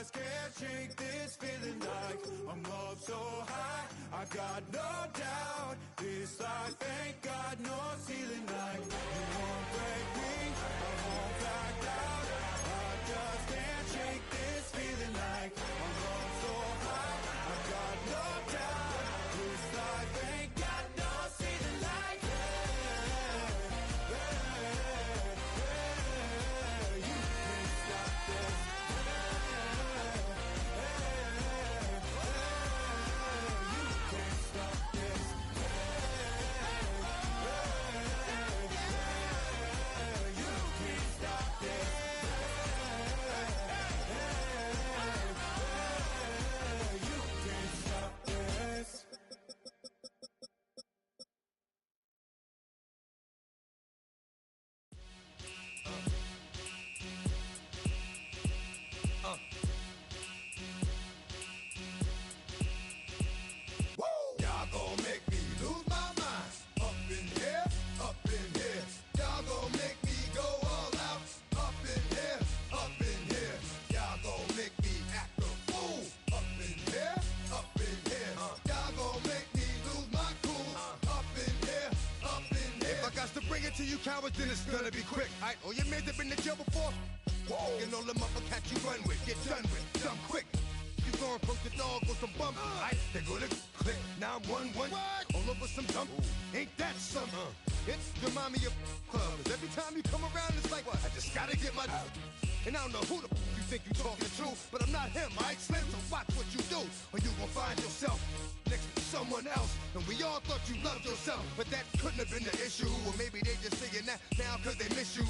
just can't shake this feeling like I'm up so high. I got no doubt this life ain't got no ceiling. Like you won't break me, I won't back down. I just can't shake this feeling like I'm up so high. I got no doubt this life ain't got no ceiling. Like you can't stop this. Y'all gon' make me lose my mind. Up in here, up in here. Y'all gon' make me go all out. Up in here, up in here. Y'all gon' make me act a fool. Up in here, up in here. Y'all gon' make me lose my cool. Up in here, up in here. If I got to bring it to you cowards, then it's gonna be quick. Alright, all your men have been to jail before. Whoa, and all them motherfuckers you run with, get done with, dumb quick. You gon' approach the dog with some bumps. Alright, they gonna click. 911. All over some dump. Ain't that something? It's the mommy of clubs. Every time you come around, it's like, what? I just gotta get my. And I don't know who the you think you talking to, but I'm not him, alright, Slim? So watch what you do, or you gon' find yourself next to someone else. And we all thought you loved yourself, but that couldn't have been the issue. Or maybe they just saying that now cause they miss you.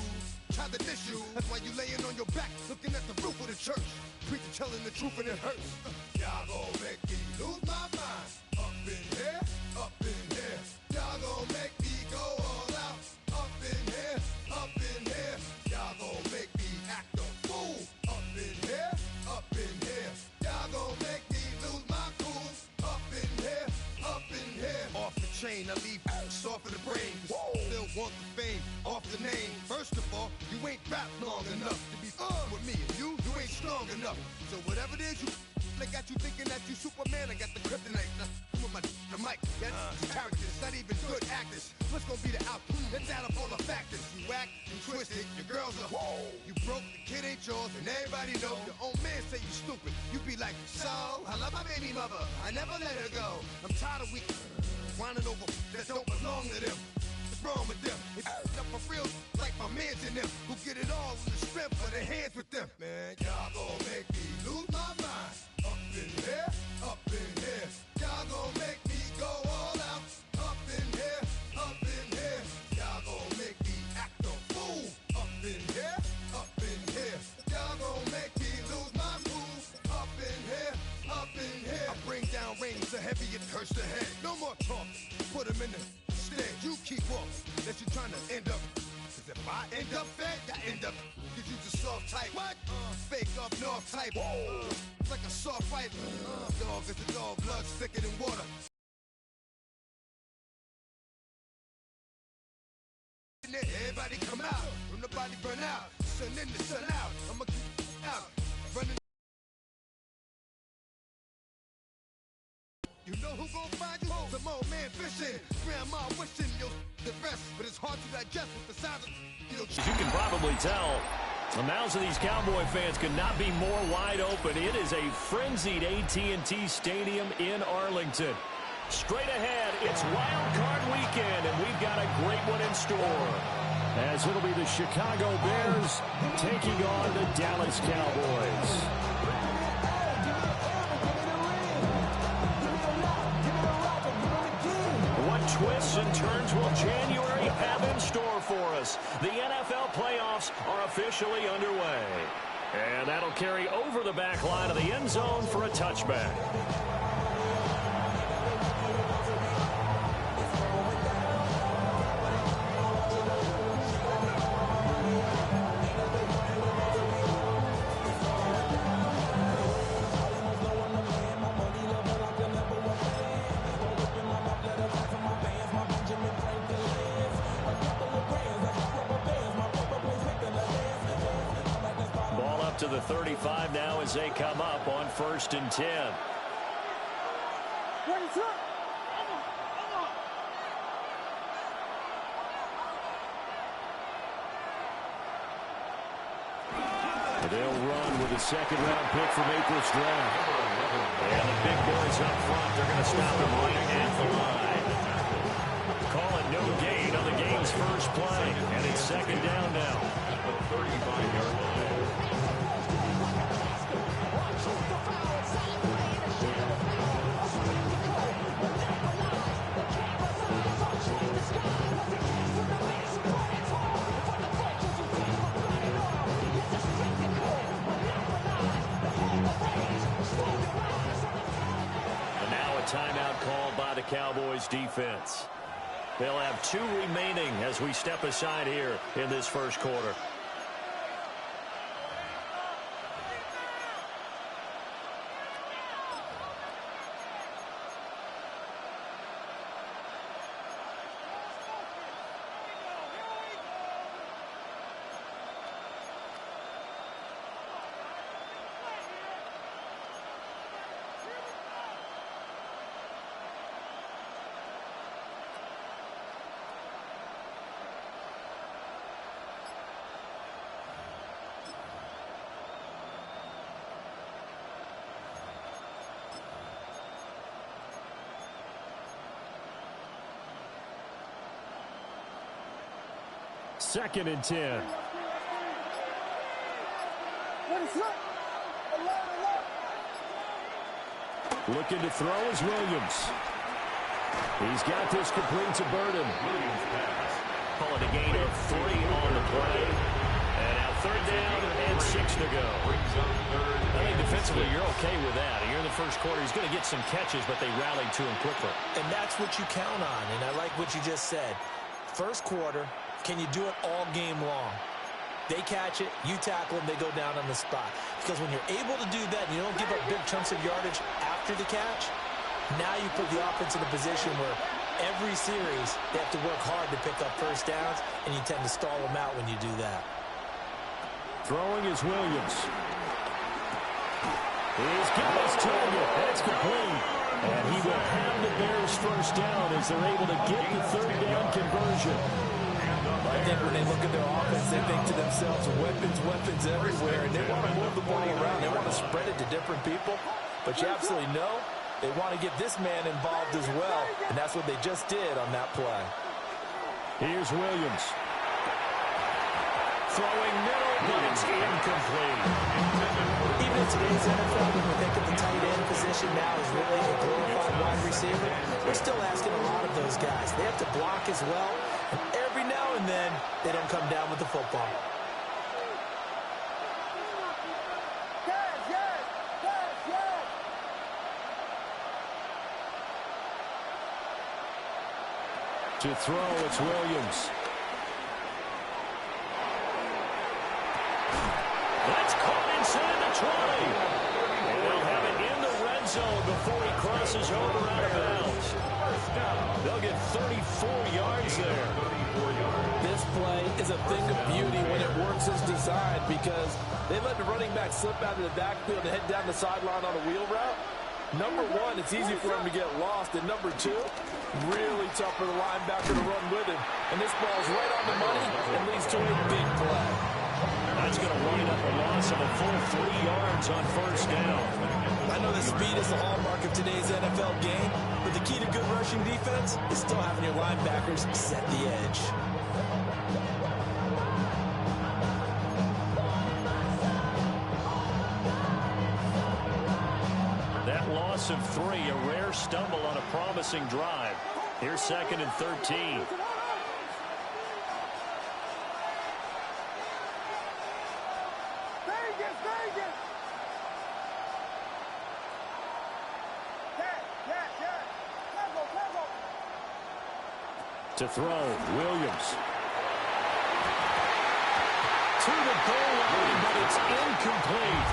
Try to diss you. That's why you laying on your back, looking at the roof of the church. Preacher telling the truth and it hurts. Y'all gon' make me lose my mind. Up in here, up in here. Y'all gon' make me go all out. Up in here, up in here. Y'all gon' make me act a fool. Up in here, up in here. Y'all gon' make me lose my cool. Up in here, up in here. Off the chain, I leave soft in the brain. Still want the fame, off the name. First of all, you ain't rap long enough to be with me. And you ain't strong enough. So whatever it is you they got you thinking that you Superman. I got the kryptonite. With my the mic. That's characters, not even good actors. What's gonna be the outcome? Let's add up all the factors. You whack, you twisted, your girls are you broke, the kid ain't yours, and everybody know. Your own man say you stupid. You be like, so I love my baby mother. I never let her go. I'm tired of weak whining over that don't belong to them. What's wrong with them? It's up for real, like my mans in them, who get it all in the strength of their hands with them. Man, y'all gon' make me lose my mind. Up in here, up in here. Y'all gon' make me go all out. Up in here, up in here. Y'all gon' make me act a fool. Up in here, up in here. Y'all gon' make me lose my cool. Up in here, up in here. I bring down rain so heavy it hurts the head. No more talk, put them in the stand. You keep off, that you trying to end up. Cause if I end up fed, I end up. Cause you just soft type. What? Fake up north type. It's like a soft fight. Dog is a dog, blood thicker than water. Everybody come out, from the body burn out. Sun in the sun out, I'ma keep out. Running. You know who gon' find you? Some old man fishing. Grandma wishing you'll the best, but it's hard to digest with the sound of As you can probably tell, the mouths of these Cowboy fans could not be more wide open. It is a frenzied AT&T Stadium in Arlington. Straight ahead, it's Wild Card Weekend, and we've got a great one in store. As it'll be the Chicago Bears taking on the Dallas Cowboys. What twists and turns will January have in store for us? The NFL playoffs are officially underway. And that'll carry over the back line of the end zone for a touchback. out to the 35 now as they come up on 1st and 10. They'll run with a second-round pick from April's draft. And the big boys up front, they're going to stop him right at the line. Call it no gain on the game's first play. And it's 2nd down now. The 35-yard line. Timeout called by the Cowboys defense. They'll have 2 remaining as we step aside here in this first quarter. Second and 10. Looking to throw is Williams. He's got this complete to Burden. Call it a gain of 3 on the play. And now 3rd down and 6 to go. I think defensively you're okay with that. Here in the first quarter, he's going to get some catches, but they rallied to him quickly. And that's what you count on, and I like what you just said. First quarter, can you do it all game long? They catch it, you tackle them, they go down on the spot. Because when you're able to do that and you don't give up big chunks of yardage after the catch, now you put the offense in a position where every series they have to work hard to pick up first downs, and you tend to stall them out when you do that. Throwing is Williams. He's got his target. That's complete. And he will have the Bears first down as they're able to get the 3rd down conversion. I think when they look at their offense, they think to themselves, weapons, weapons everywhere, and they want to move the ball around. They want to spread it to different people, but you absolutely know they want to get this man involved as well, and that's what they just did on that play. Here's Williams. Throwing middle, but it's incomplete. Even in today's NFL, when we think of the tight end position now is really a glorified wide receiver, we're still asking a lot of those guys. They have to block as well, and every now and then, they don't come down with the football. To throw, it's Williams. That's caught inside the 20. And they'll have it in the red zone before he crosses over out of bounds. They'll get 34 yards there. This play is a thing of beauty when it works as designed, because they let the running back slip out of the backfield and head down the sideline on a wheel route. Number one, it's easy for him to get lost. And number two, really tough for the linebacker to run with him. And this ball's right on the money and leads to a big play. That's going to wind up a loss of a full 3 yards on first down. I know the speed is the hallmark of today's NFL game, but the key to good rushing defense is still having your linebackers set the edge. That loss of 3, a rare stumble on a promising drive. Here's 2nd and 13. To throw, Williams. To the goal line, but it's incomplete.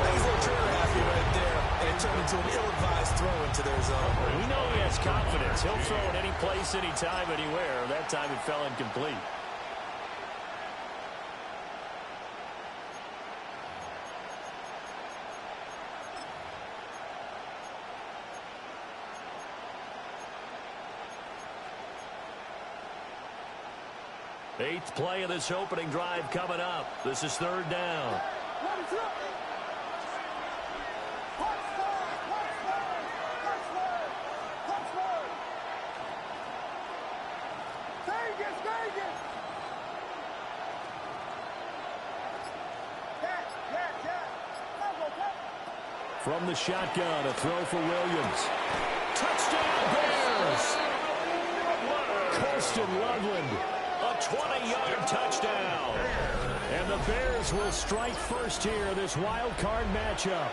He's a little trigger happy right there, and it turned into an ill-advised throw into their zone. We know he has confidence. He'll throw it any place, anytime, anywhere. That time it fell incomplete. Eighth play of this opening drive coming up. This is third down. From the shotgun, a throw for Williams. Touchdown, Bears! Colston Loveland, a 20-yard touchdown. And the Bears will strike first here, this wild card matchup.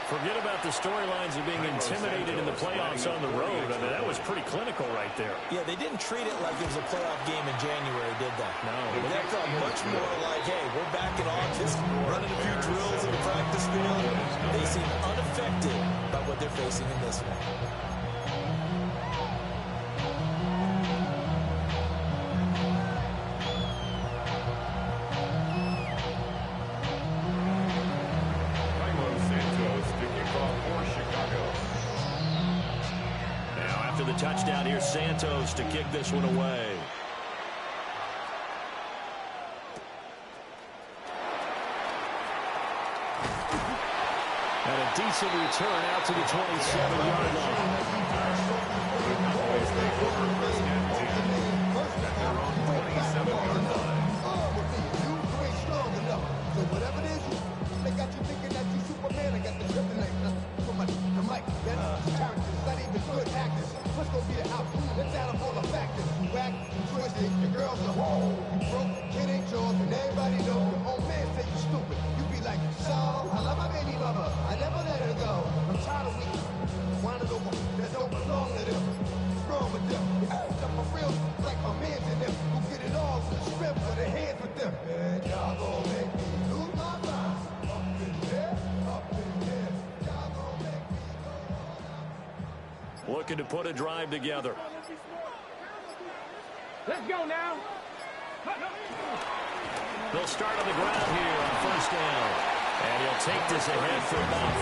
Forget about the storylines of being intimidated in the playoffs on the road. I mean, that was pretty clinical right there. Yeah, they didn't treat it like it was a playoff game in January, did they? No. That felt much more like, hey, we're back in August, running a few drills in the practice field. They seem unaffected by what they're facing in this one. The touchdown here, Santos to kick this one away. And a decent return out to the 27-yard line. So whatever it is, they got you thinking that you Superman. I got the kryptonite. So much the mic, that's characters, not even good actors. What's gonna be the outcome? Let's add up all the factors. You whack, you twisted, your girl's a hoe. You broke, kid ain't yours, and everybody knows. Your own man say you stupid. You be like, so, I love my baby mother. I never let her go. I'm tired of weak. Wanted over that don't belong to them. What's wrong with them? It's up for real, like my man's in them. Who get it all with the strip for their hands with them. And y'all gon' make me lose my mind. Up in here, up in here. Y'all gon' make me go all out. Looking to put a drive together. Let's go now. They'll start on the ground here on first down. And he'll take this ahead for about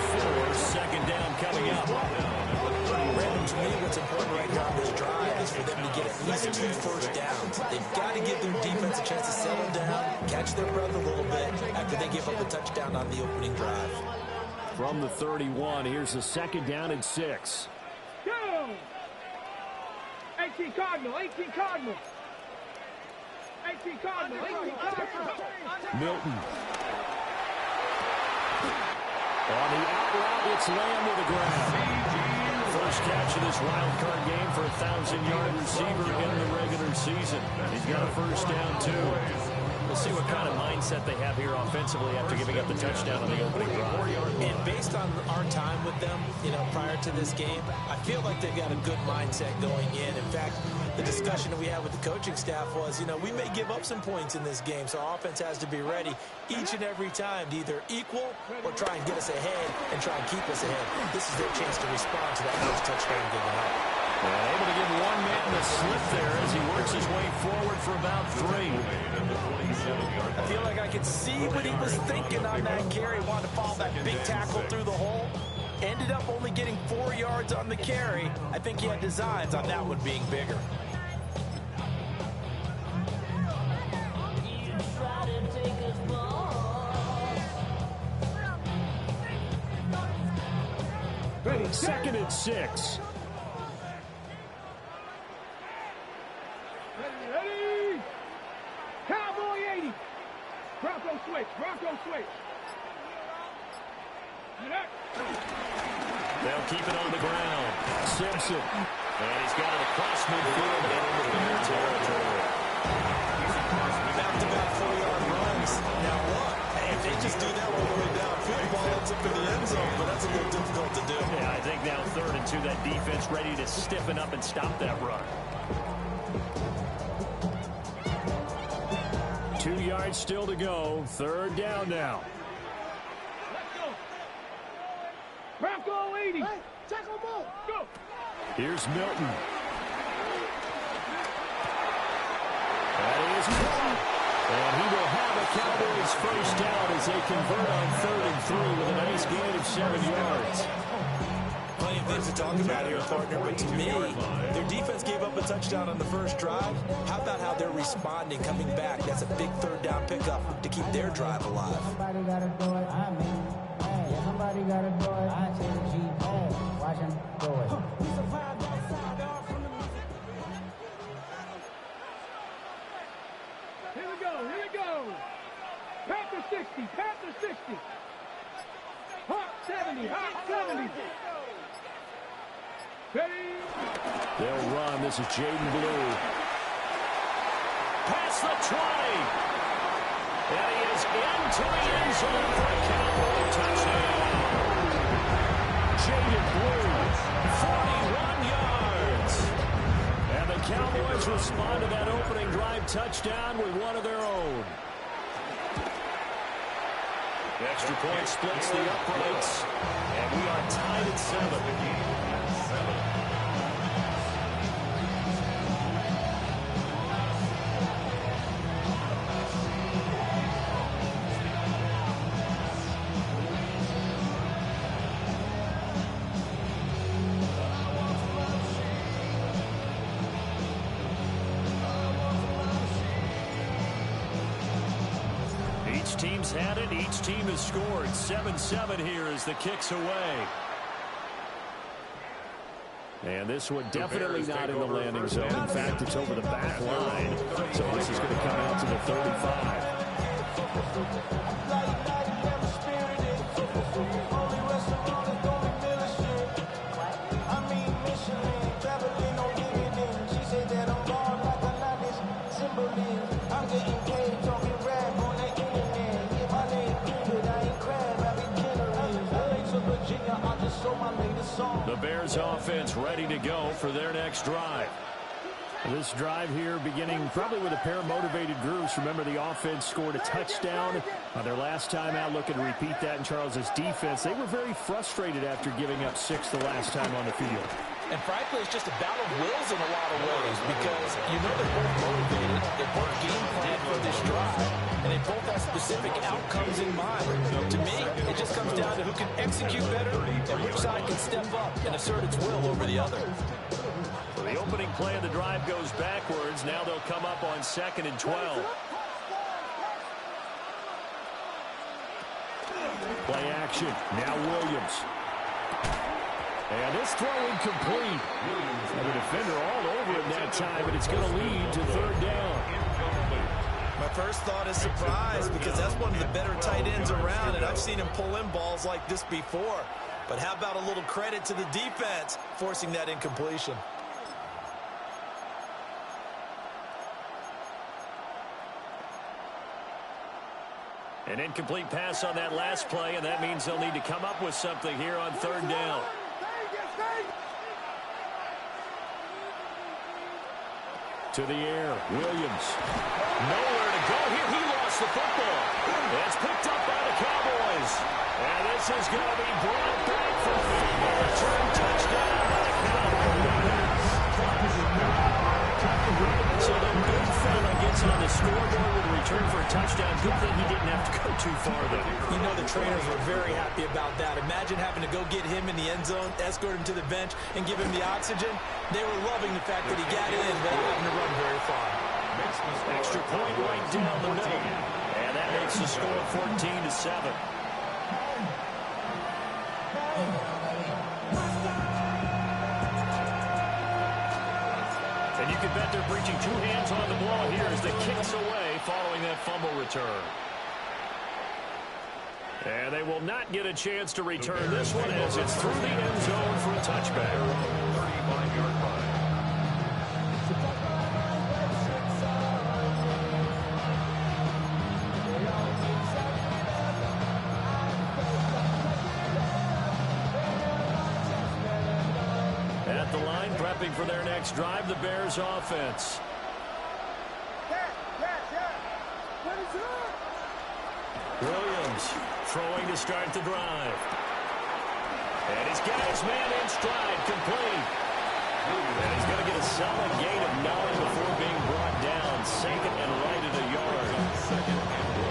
4. Second down coming up. Brandon, to me, what's important right here on this drive is for them to get at least 2 first downs. They've got to give their defense a chance to settle down, catch their breath a little bit after they give up a touchdown on the opening drive. From the 31, here's a second down and 6. Go! 18 Cardinal, 18 Cardinal. 18 Cardinal, 18 Cardinal. Milton. On the out route, it's Lamb to the ground. First catch of this wild card game for a 1,000-yard receiver in the regular season. He's got a first down, too. We'll see what kind of mindset they have here offensively after giving up the touchdown on the opening drive. And based on our time with them, prior to this game, I feel like they've got a good mindset going in. In fact, the discussion that we had with the coaching staff was, we may give up some points in this game, so our offense has to be ready each and every time to either equal or try and get us ahead and try and keep us ahead. This is their chance to respond to that first touchdown given up. And able to give one man the slip there as he works his way forward for about 3. I feel like I could see what he was thinking on that carry. Wanted to follow that big tackle through the hole. Ended up only getting 4 yards on the carry. I think he had designs on that one being bigger. Ready, second and 6. Ready. Cowboy 80. Bronco switch, Bronco switch. They'll keep it on the ground. Simpson. And he's got it across midfield and into their territory. Back-to-back 4-yard runs. Now what? Hey, if they just do that all the way downfield, ball ends up in the end zone, but that's a little difficult to do. Yeah, I think now 3rd and 2, that defense ready to stiffen up and stop that run. 2 yards still to go. 3rd down now. Let's go. Bronco 80. Hey, tackle ball. Go. Here's Milton. That is caught. And he will have a Cowboys first down as they convert on 3rd and 3 with a nice gain of 7 yards. plenty of things to talk about here, partner, but to me, their defense gave up a touchdown on the first drive. How about how they're responding, coming back? That's a big third down pickup to keep their drive alive. Somebody gotta do it. I mean, hey, somebody gotta do it. I tell the G, hey, watch him do it. Here we go, here we go. Panther 60, Panther 60. Hot 70, hot 70. Ready? They'll run. This is Jaden Blue. Past the 20. And he is into the end zone for a Cowboy touchdown. Jaden Blue, 41 yards. And the Cowboys respond to that opening drive touchdown with one of their own. The extra point splits the uprights, and we are tied at 7. Each team's had it. Each team has scored. 7-7 here as the kick's away. And this one definitely not in the landing zone. In fact, it's over the back line. So this is going to come out to the 35. The Bears offense ready to go for their next drive. This drive here beginning probably with a pair of motivated groups. Remember, the offense scored a touchdown on their last time out. Looking to repeat that in Charles's defense. They were very frustrated after giving up 6 the last time on the field. And frankly, it's just a battle of wills in a lot of ways because you know they're both motivated, they're both game planned for this drive, and they both have specific outcomes in mind. To me, it just comes down to who can execute better and which side can step up and assert its will over the other. So the opening play of the drive goes backwards. Now they'll come up on 2nd and 12. Play action. Now Williams. And this throw incomplete. And the defender all over him that time, but it's going to lead to 3rd down. My first thought is surprise because that's one of the better tight ends around, and I've seen him pull in balls like this before. But how about a little credit to the defense forcing that incompletion? An incomplete pass on that last play, and that means they'll need to come up with something here on 3rd down. To the air, Williams. Nowhere to go here. He lost the football. It's picked up by the Cowboys. And this is going to be brought back for a fumble return touchdown by the Cowboys. So the big fella gets on the scoreboard with a return for a touchdown. Good thing he didn't have to go too far, though. You know the trainers were very happy about that. Imagine having to go get him in the end zone, escort him to the bench, and give him the oxygen. They were loving the fact that he got it in without having to run very far. Extra point right down the middle. And that makes the score 14-7. And you can bet they're preaching 2 hands on the ball here as the kick's away following that fumble return. And they will not get a chance to return this one as it's through the end zone for a touchback. 35-yard line. At the line, prepping for their next drive, the Bears offense. Williams throwing to start the drive. And he's got his man in stride, complete. And he's going to get a solid gain of 9 before being brought down. 2nd and right at a yard.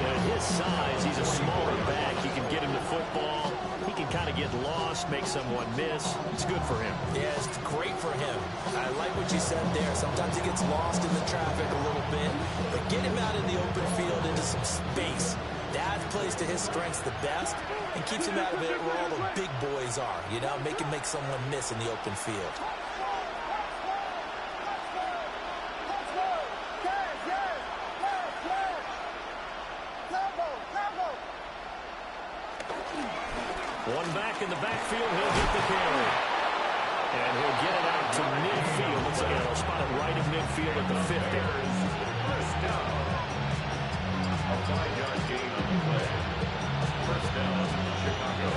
At his size, he's a smaller back. You can get him the football. He can kind of get lost, make someone miss. It's good for him. Yeah, it's great for him. I like what you said there. Sometimes he gets lost in the traffic a little bit, but get him out in the open field into some space. That plays to his strengths the best and keeps him out of it where all the big boys are. You know, make him make someone miss in the open field. One back in the backfield, he'll get the carry. And he'll get it out to midfield. Looks like he'll spot it right in midfield at the 50. First down. A 5-yard gain on the play. First down, Chicago.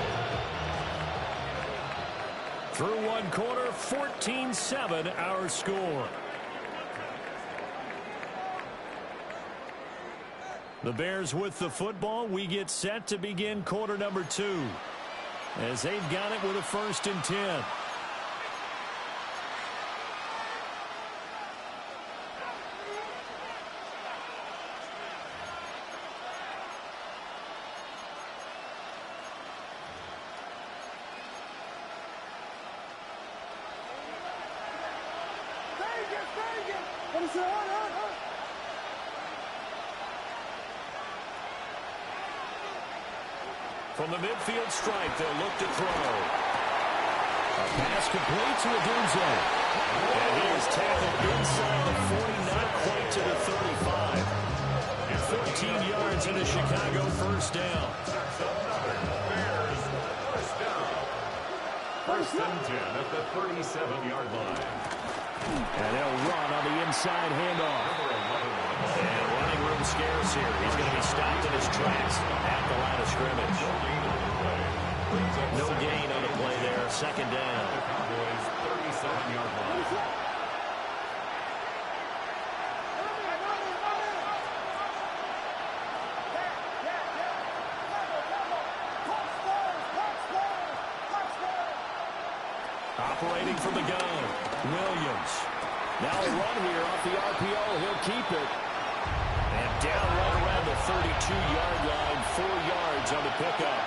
Through one quarter, 14-7 our score. The Bears with the football. We get set to begin quarter number 2. As they've got it with a 1st and 10. From the midfield stripe, they'll look to throw. A pass complete to Adunze. And he is tackled inside the 40, not quite to the 35. And 14 yards into Chicago, first down. Bears, first down. First and 10 at the 37-yard line. And they'll run on the inside handoff. And running room scarce here. He's going to be stopped in his tracks at the line of scrimmage. No gain on the play there. Second down. Cowboys 37-yard line. Operating from the gun, Williams. Now a run here off the RPO. He'll keep it. And down right around the 32-yard line. 4 yards on the pickup.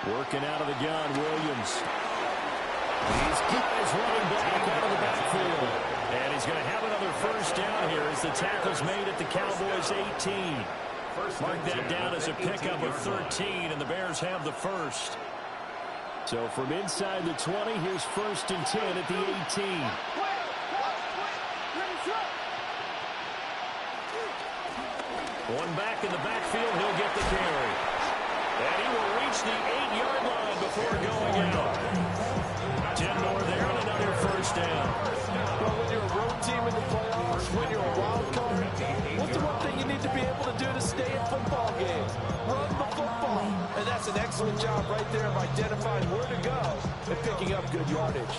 Working out of the gun, Williams. He's got his running back out of the backfield. And he's going to have another first down here as the tackle's made at the Cowboys' 18. Mark that down as a pickup of 13, and the Bears have the first. So from inside the 20, here's 1st and 10 at the 18. One back in the backfield, he'll get the carry. And he will reach the 8-yard line before going out. 10 more there and another first down. Well, when you're a road team in the playoffs, when you're a wild card, what's the one thing you need to be able to do to stay in football games? Run the football. And that's an excellent job right there of identifying where to go and picking up good yardage.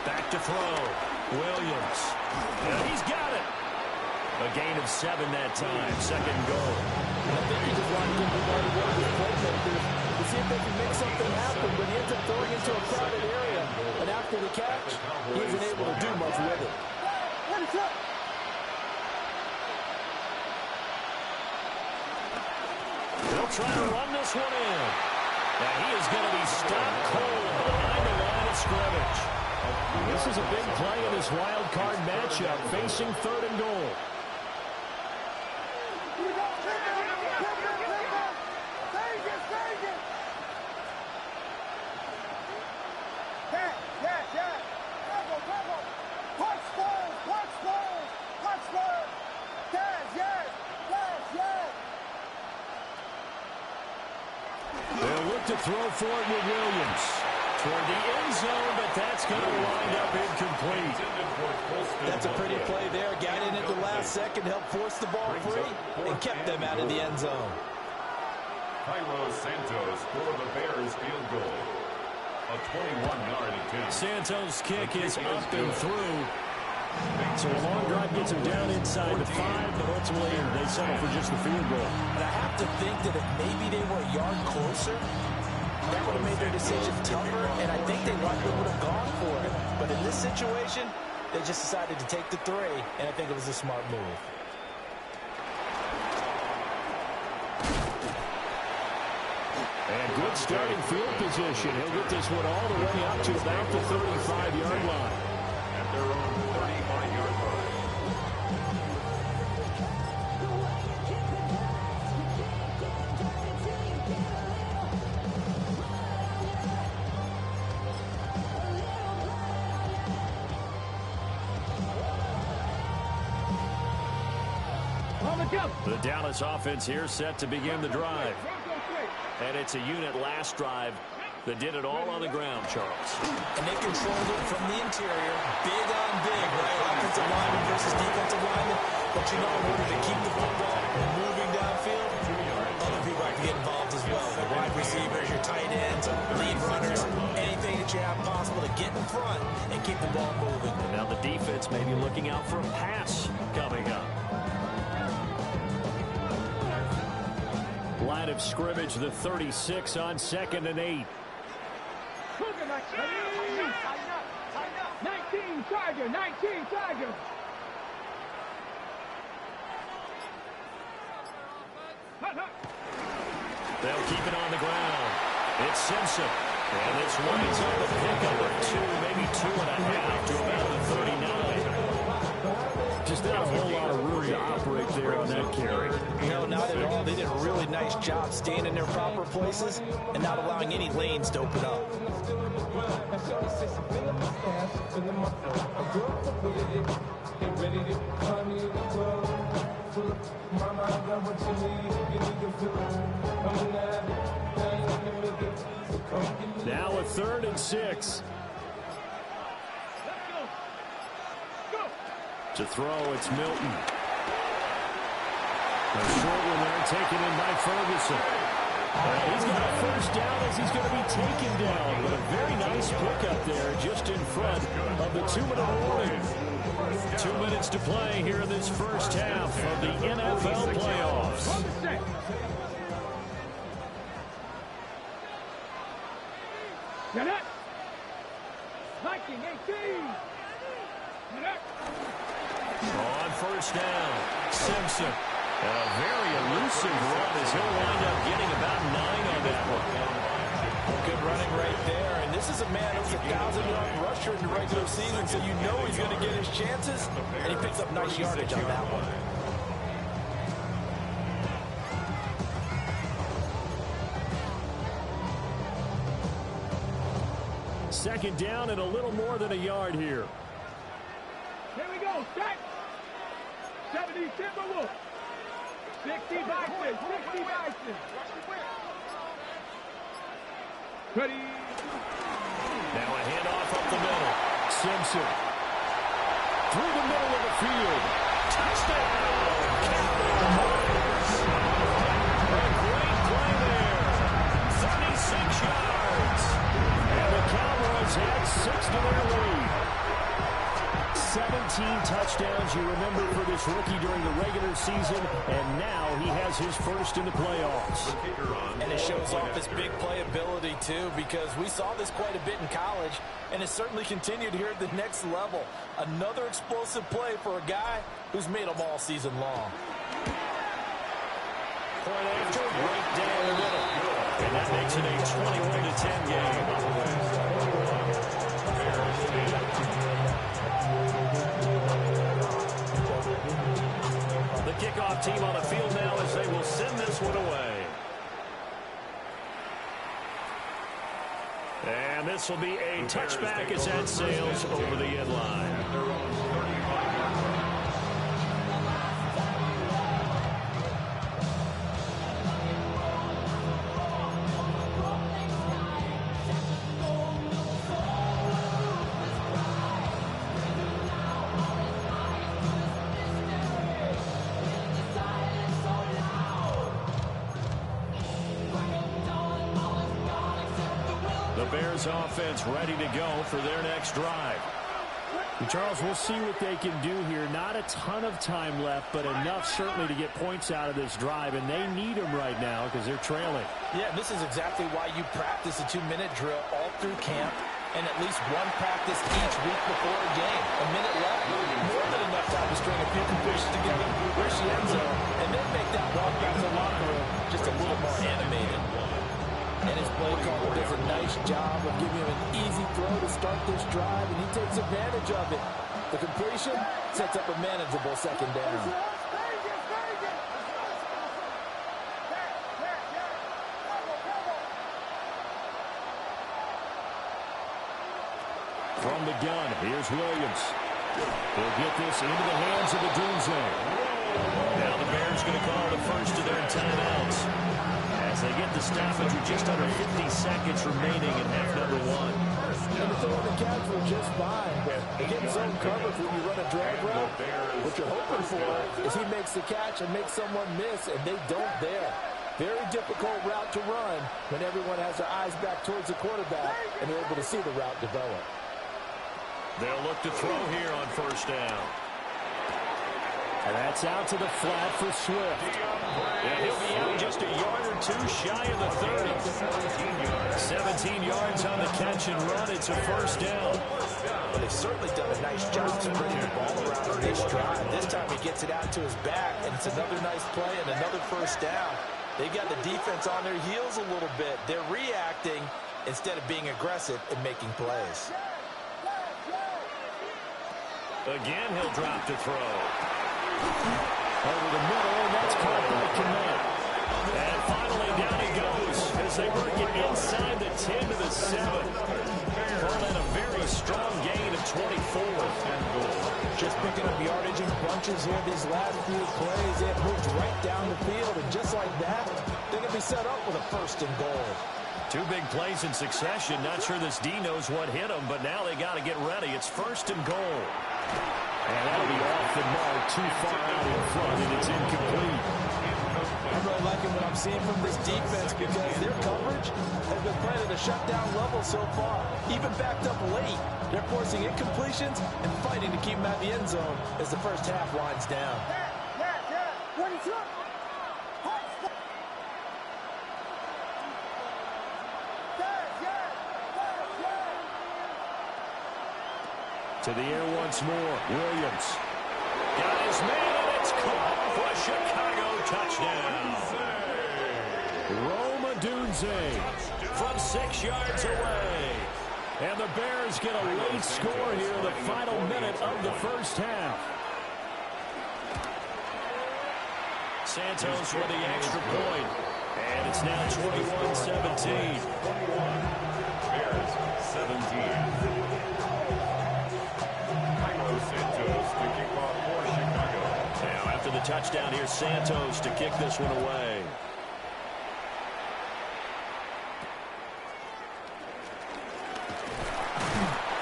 Back to throw. Williams. And he's got it. A gain of 7 that time. Second goal. I think he just wanted to give everybody one of his playmakers to see if they can make something happen, but he ends up throwing into a crowded area. And after the catch, he isn't able to do much with it. They'll try to run this one in. Now he is going to be stopped cold behind the line of scrimmage. This is a big play in this wild card matchup, facing 3rd and goal. They'll look to throw for it with Williams. Toward the end zone, but that's going to wind up incomplete. That's a pretty play there. Got in at the last second, helped force the ball free, and kept them out of the end zone. Cairo Santos for the Bears field goal. A 21-yard attempt. Santos' kick is up and through. So a long drive gets them down inside the 5, but ultimately they settle for just the field goal. And I have to think that if maybe they were a yard closer, that would have made their decision tougher, and I think they likely would have gone for it. But in this situation, they just decided to take the 3, and I think it was a smart move. And good starting field position. He'll get this one all the way up to about the 35-yard line. At their own 35-yard line. The Dallas offense here set to begin the drive. And it's a unit last drive that did it all on the ground, Charles. And they controlled it from the interior. Big on big, right? Offensive lineman versus defensive lineman. But you know, in order to keep the football moving downfield, other people have to get involved as well. The wide receivers, your tight ends, lead runners, anything that you have possible to get in front and keep the ball moving. And now the defense may be looking out for a pass coming up. Line of scrimmage, the 36 on 2nd and 8. 19 Tiger, 19 Tiger. They'll keep it on the ground. It's Simpson. And this winds up a pickup of 2, maybe 2.5 to about the 39. Just not a whole lot of room to operate there on that carry. No, not at all. They did a really nice job staying in their proper places and not allowing any lanes to open up. Now a 3rd and 6. To throw, it's Milton. A short one there, taken in by Ferguson. He's got a first down as he's going to be taken down. But a very nice pickup there just in front of the 2-minute warning. 2 minutes to play here in this first half of the NFL playoffs. Get it! 19-18! Get it! On first down, Simpson. And a very elusive run as he'll wind up getting about 9 on that one. Good running right there. And this is a man who's a 1,000-yard rusher in the regular season, so you know he's going to get his chances. And he picks up nice yardage on that one. Second down and a little more than a yard here. Here we go, set. 70 Timberwolves. 60 Bison, 60 Bison. Ready. Now a handoff up the middle. Simpson. Through the middle of the field. Touchdown! Cowboys! A great play there. 36 yards. And the Cowboys had 6 to their lead. 17 touchdowns, you remember, for this rookie during the regular season, and now he has his first in the playoffs. And it shows off his big playability, too, because we saw this quite a bit in college, and it certainly continued here at the next level. Another explosive play for a guy who's made them all season long. Point after, right down the middle. And that makes it a 21-10 game. The kickoff team on the field now as they will send this one away. And this will be a touchback as that sails over the end line. The Bears offense ready to go for their next drive. Charles, we'll see what they can do here. Not a ton of time left, but enough certainly to get points out of this drive, and they need them right now because they're trailing. Yeah, this is exactly why you practice a 2-minute drill all through camp and at least one practice each week before a game. A minute left, more than enough time to string a few completions together, reach the end zone, and then make that walk back to the locker room just a little more animated. And his play caller does a nice job of giving him an easy throw to start this drive, and he takes advantage of it. The completion sets up a manageable second down. From the gun, here's Williams. He'll get this into the hands of the Dunze. Now the Bears going to call the first of their timeouts as they get the stoppage with just under 50 seconds remaining in half number one. And the throw in the catch was just fine, but again, zone coverage when you run a drag route, what you're hoping for is he makes the catch and makes someone miss, and they don't there. Very difficult route to run when everyone has their eyes back towards the quarterback and they're able to see the route develop. They'll look to throw here on first down. And that's out to the flat for Swift. And he'll be out just a yard or two shy of the 30. 17 yards on the catch and run. It's a first down. Well, they've certainly done a nice job spreading the ball around on this drive. This time he gets it out to his back, and it's another nice play and another first down. They got the defense on their heels a little bit. They're reacting instead of being aggressive and making plays. Again, he'll drop to throw. Over the middle, and that's caught by Kmet. And finally, down he goes as they work it inside the 10 to the 7. Call in a very strong gain of 24. Just picking up yardage in bunches here these last few plays. It moves right down the field, and just like that, they're going to be set up with a first and goal. Two big plays in succession. Not sure this D knows what hit them, but now they got to get ready. It's first and goal. And that'll be off the mark, too far out in front, and it's incomplete. I'm really liking what I'm seeing from this defense because their coverage has been playing at a shutdown level so far. Even backed up late, they're forcing incompletions and fighting to keep them out of the end zone as the first half winds down. To the air once more. Williams. Got his man, and it's caught for a Chicago touchdown. Rome Odunze from 6 yards away. And the Bears get a late score here in the final minute of the first half. Santos with the extra point. And it's now 21-17. Bears 17. Santos to kick off for Chicago. Now after the touchdown, here's Santos to kick this one away.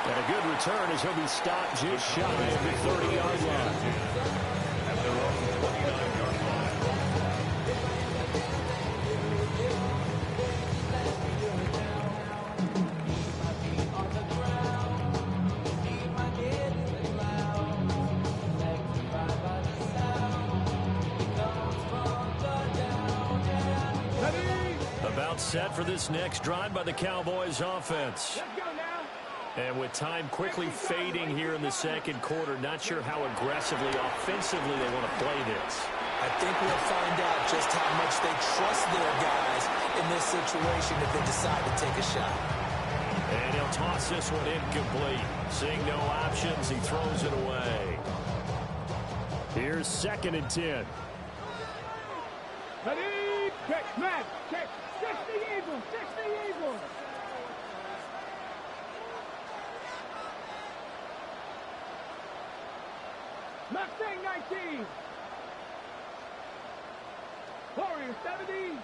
And a good return as he'll be stopped just shy of the 30-yard line. At their own 29-yard line. About set for this next drive by the Cowboys offense. Let's go now. And with time quickly fading here in the second quarter, not sure how aggressively, offensively they want to play this. I think we'll find out just how much they trust their guys in this situation if they decide to take a shot. And he'll toss this one incomplete. Seeing no options, he throws it away. Here's 2nd and 10. Ready, kick, man, kick. 60 Eagles, 60 Eagles. Mustang 19. Warriors 70.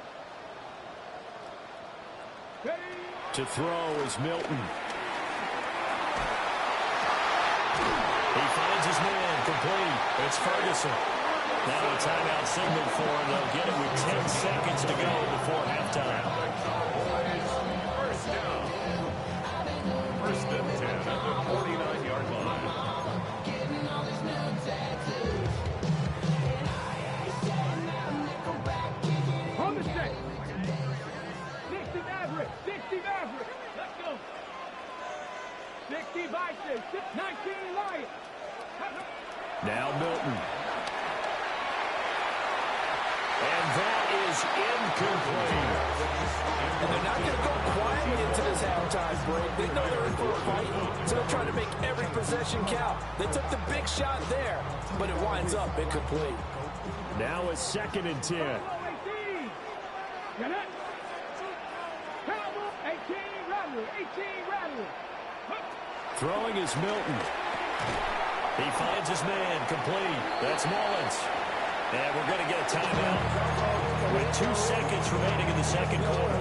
Ready. To throw is Milton. He finds his man, complete. It's Ferguson. Now a timeout signal for him. They'll get it with 10 seconds to go before halftime. First down. First and 10 at the 49-yard line. Now Milton. And that is incomplete. And they're not going to go quietly into this halftime break. They know they're in for a fight, so they're trying to make every possession count. They took the big shot there, but it winds up incomplete. Now a 2nd and 10. 18. Get it. Cowboy, 18, Rattler, 18, Rattler. Throwing is Milton. He finds his man, complete. That's Mullins. And we're going to get a timeout with 2 seconds remaining in the second quarter.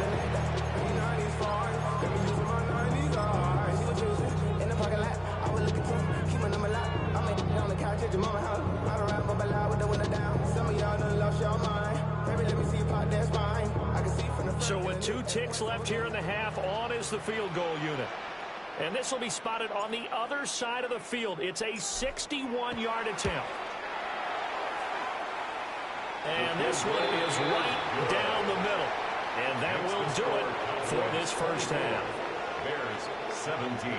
So with 2 ticks left here in the half, on is the field goal unit. And this will be spotted on the other side of the field. It's a 61-yard attempt. And this one is right down the middle. And that will do it for this first half. Bears 17.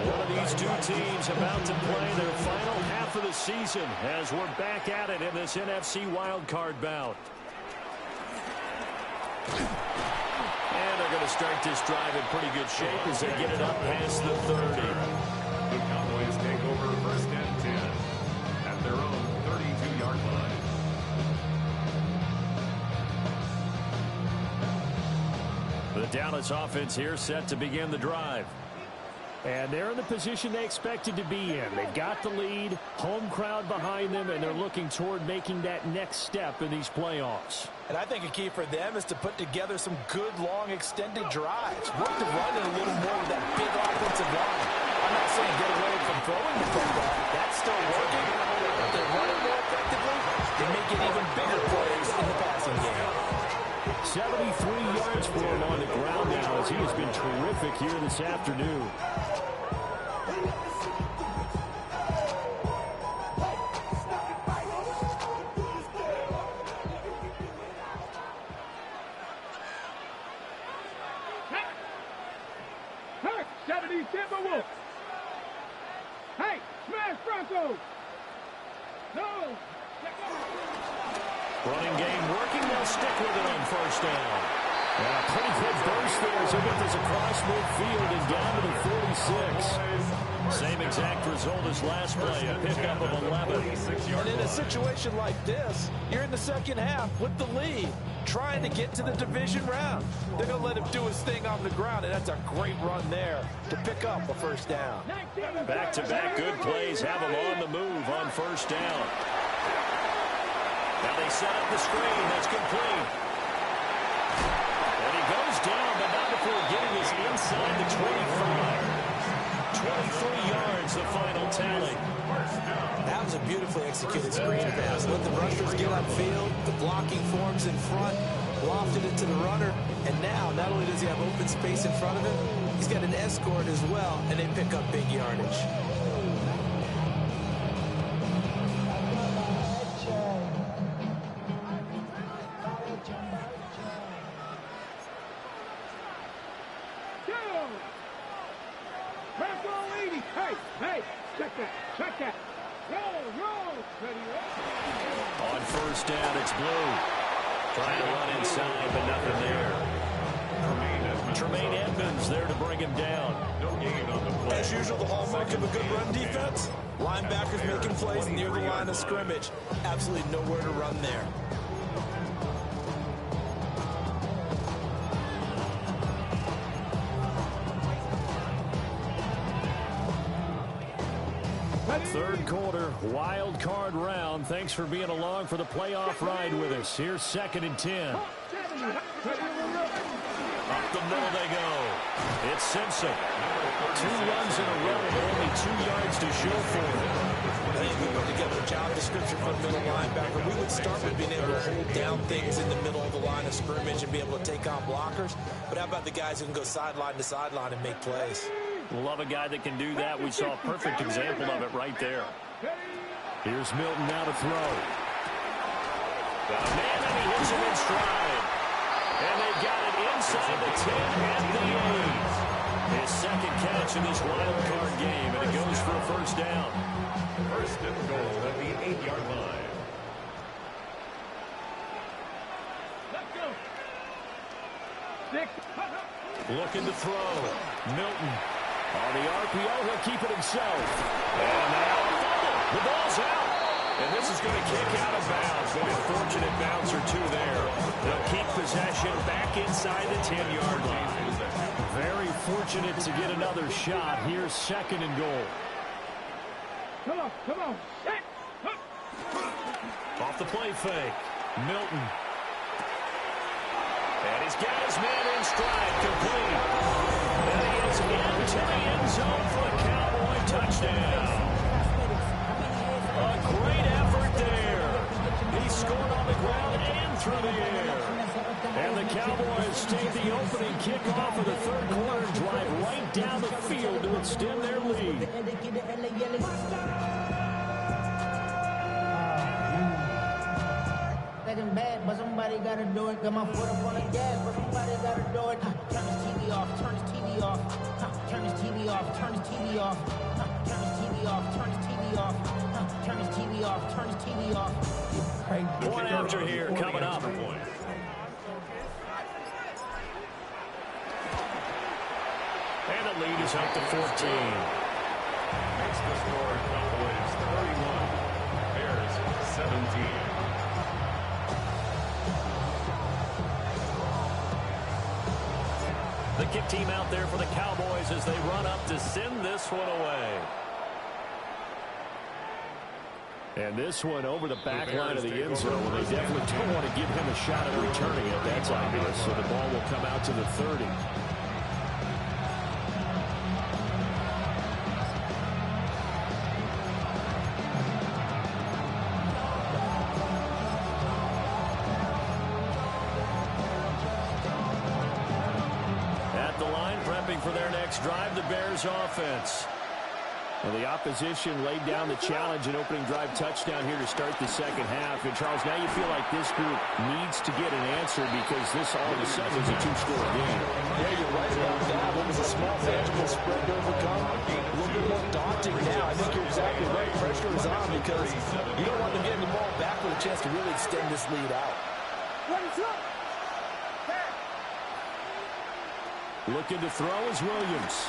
One of these 2 teams about to play their final half of the season as we're back at it in this NFC wildcard bout. And they're going to start this drive in pretty good shape as they get it up past the 30. The Cowboys take over 1st and 10 at their own 32-yard line. The Dallas offense here set to begin the drive. And they're in the position they expected to be in. They've got the lead, home crowd behind them, and they're looking toward making that next step in these playoffs. And I think a key for them is to put together some good, long, extended drives. Work the run in a little more with that big offensive line. I'm not saying get away from throwing the football. That's still working. If they run it more effectively, they make it even bigger plays in the passing game. 73 yards for him on the ground now as he has been terrific here this afternoon. Hey, 70 Timberwolves. Hey, smash Broncos. No. Running game working. They'll stick with it on first down. And a pretty quick burst there as he gets this across midfield and down to the 46. Same exact result as last play, a pickup of 11. And in a situation like this, you're in the second half with the lead, trying to get to the division round. They're going to let him do his thing on the ground, and that's a great run there to pick up a first down. Back-to-back good plays have him on the move on first down. Now they set up the screen. That's complete. And he goes down, but not before getting this inside the 25. 23 yards, the final tally. That was a beautifully executed screen pass. Let the rushers get upfield. The blocking forms in front. Lofted it to the runner. And now, not only does he have open space in front of him, he's got an escort as well, and they pick up big yardage. Hey, check that. Roll. Ready, on first down, it's Blue. Trying to run inside, but nothing there. Tremaine Edmonds there to bring him down. No gain on the play. As usual, the hallmark of a good run defense, linebackers making plays near the line of scrimmage. Absolutely nowhere to run there. Third quarter, wild card round. Thanks for being along for the playoff ride with us. Here's 2nd and 10. Up the middle they go. It's Simpson. 2 runs in a row, but only 2 yards to show for it. I think we put together a job description for a middle linebacker. We would start with being able to hold down things in the middle of the line of scrimmage and be able to take on blockers. But how about the guys who can go sideline to sideline and make plays? Love a guy that can do that. We saw a perfect example of it right there. Here's Milton now to throw. Got a man, and he hits him in stride. And they've got it inside the 10 at the 8. His second catch in this wild card game, and it goes for a first down. First and goal at the 8-yard line. Let's go. 6. Looking to throw. Milton on the RPO. He'll keep it himself. And now a fumble. The ball's out. And this is going to kick out of bounds. Maybe a fortunate bounce or two there. They'll keep possession back inside the 10-yard line. Very fortunate to get another shot. Here's second and goal. Come on, come on. Set. Off the play fake. Milton. And he's got his man in stride, complete. And he is into the end zone for a Cowboy touchdown. A great effort there. He scored on the ground and through the air. And the Cowboys take the opening kickoff of the third quarter and drive right down the field to extend their lead. Bad, but somebody gotta do it. Got my foot up on the gas, but somebody gotta do it. Turn this TV off, turn this TV off. Turn this TV off, turn this TV off. Turn this TV off, turn this TV off. Turn this TV off, turn this TV off. Point after here coming up. And the lead is up to 14. Makes the score Cowboys 31. Bears 17. The kick team out there for the Cowboys as they run up to send this one away. And this one over the back line of the end zone. They definitely don't want to give him a shot at returning it. That's obvious. So the ball will come out to the 30. For their next drive, the Bears offense. Well, the opposition laid down the challenge and opening drive touchdown here to start the second half. And, Charles, now you feel like this group needs to get an answer because this all of a sudden is a two-score game. Yeah, you're right about that. It was a small manageable spread to overcome. A little bit more daunting now. I think you're exactly right. Pressure is on because you don't want them getting the ball back with a chance to really extend this lead out. Looking to throw is Williams.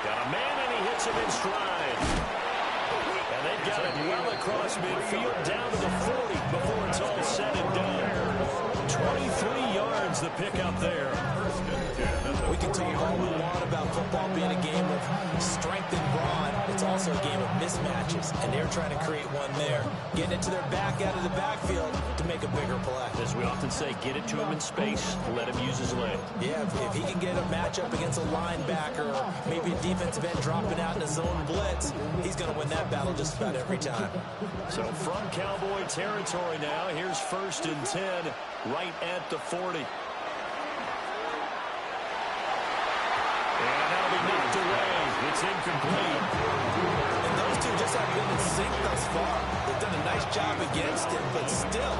Got a man, and he hits him in stride. And they've got it well across midfield down to the 40 before it's all said and done. 23 yards the pickup there. We can talk all we want about football being a game of strength and brawn. It's also a game of mismatches, and they're trying to create one there. Getting it to their back out of the backfield to make a bigger play. As we often say, get it to him in space, let him use his leg. Yeah, if he can get a matchup against a linebacker or maybe a defensive end dropping out in a zone blitz, he's going to win that battle just about every time. So from Cowboy territory now, here's 1st and 10 right at the 40. And that'll be knocked away. It's incomplete. And those two just haven't been in sync thus far. They've done a nice job against him, but still,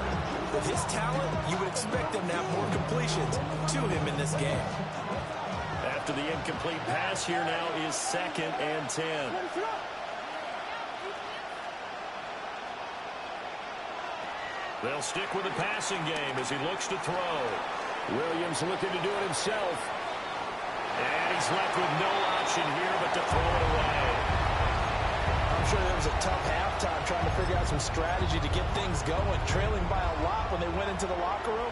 with his talent, you would expect him to have more completions to him in this game. After the incomplete pass, here now is 2nd and 10. They'll stick with the passing game as he looks to throw. Williams looking to do it himself. And he's left with no option here but to throw it away. I'm sure there was a tough halftime trying to figure out some strategy to get things going, trailing by a lot when they went into the locker room.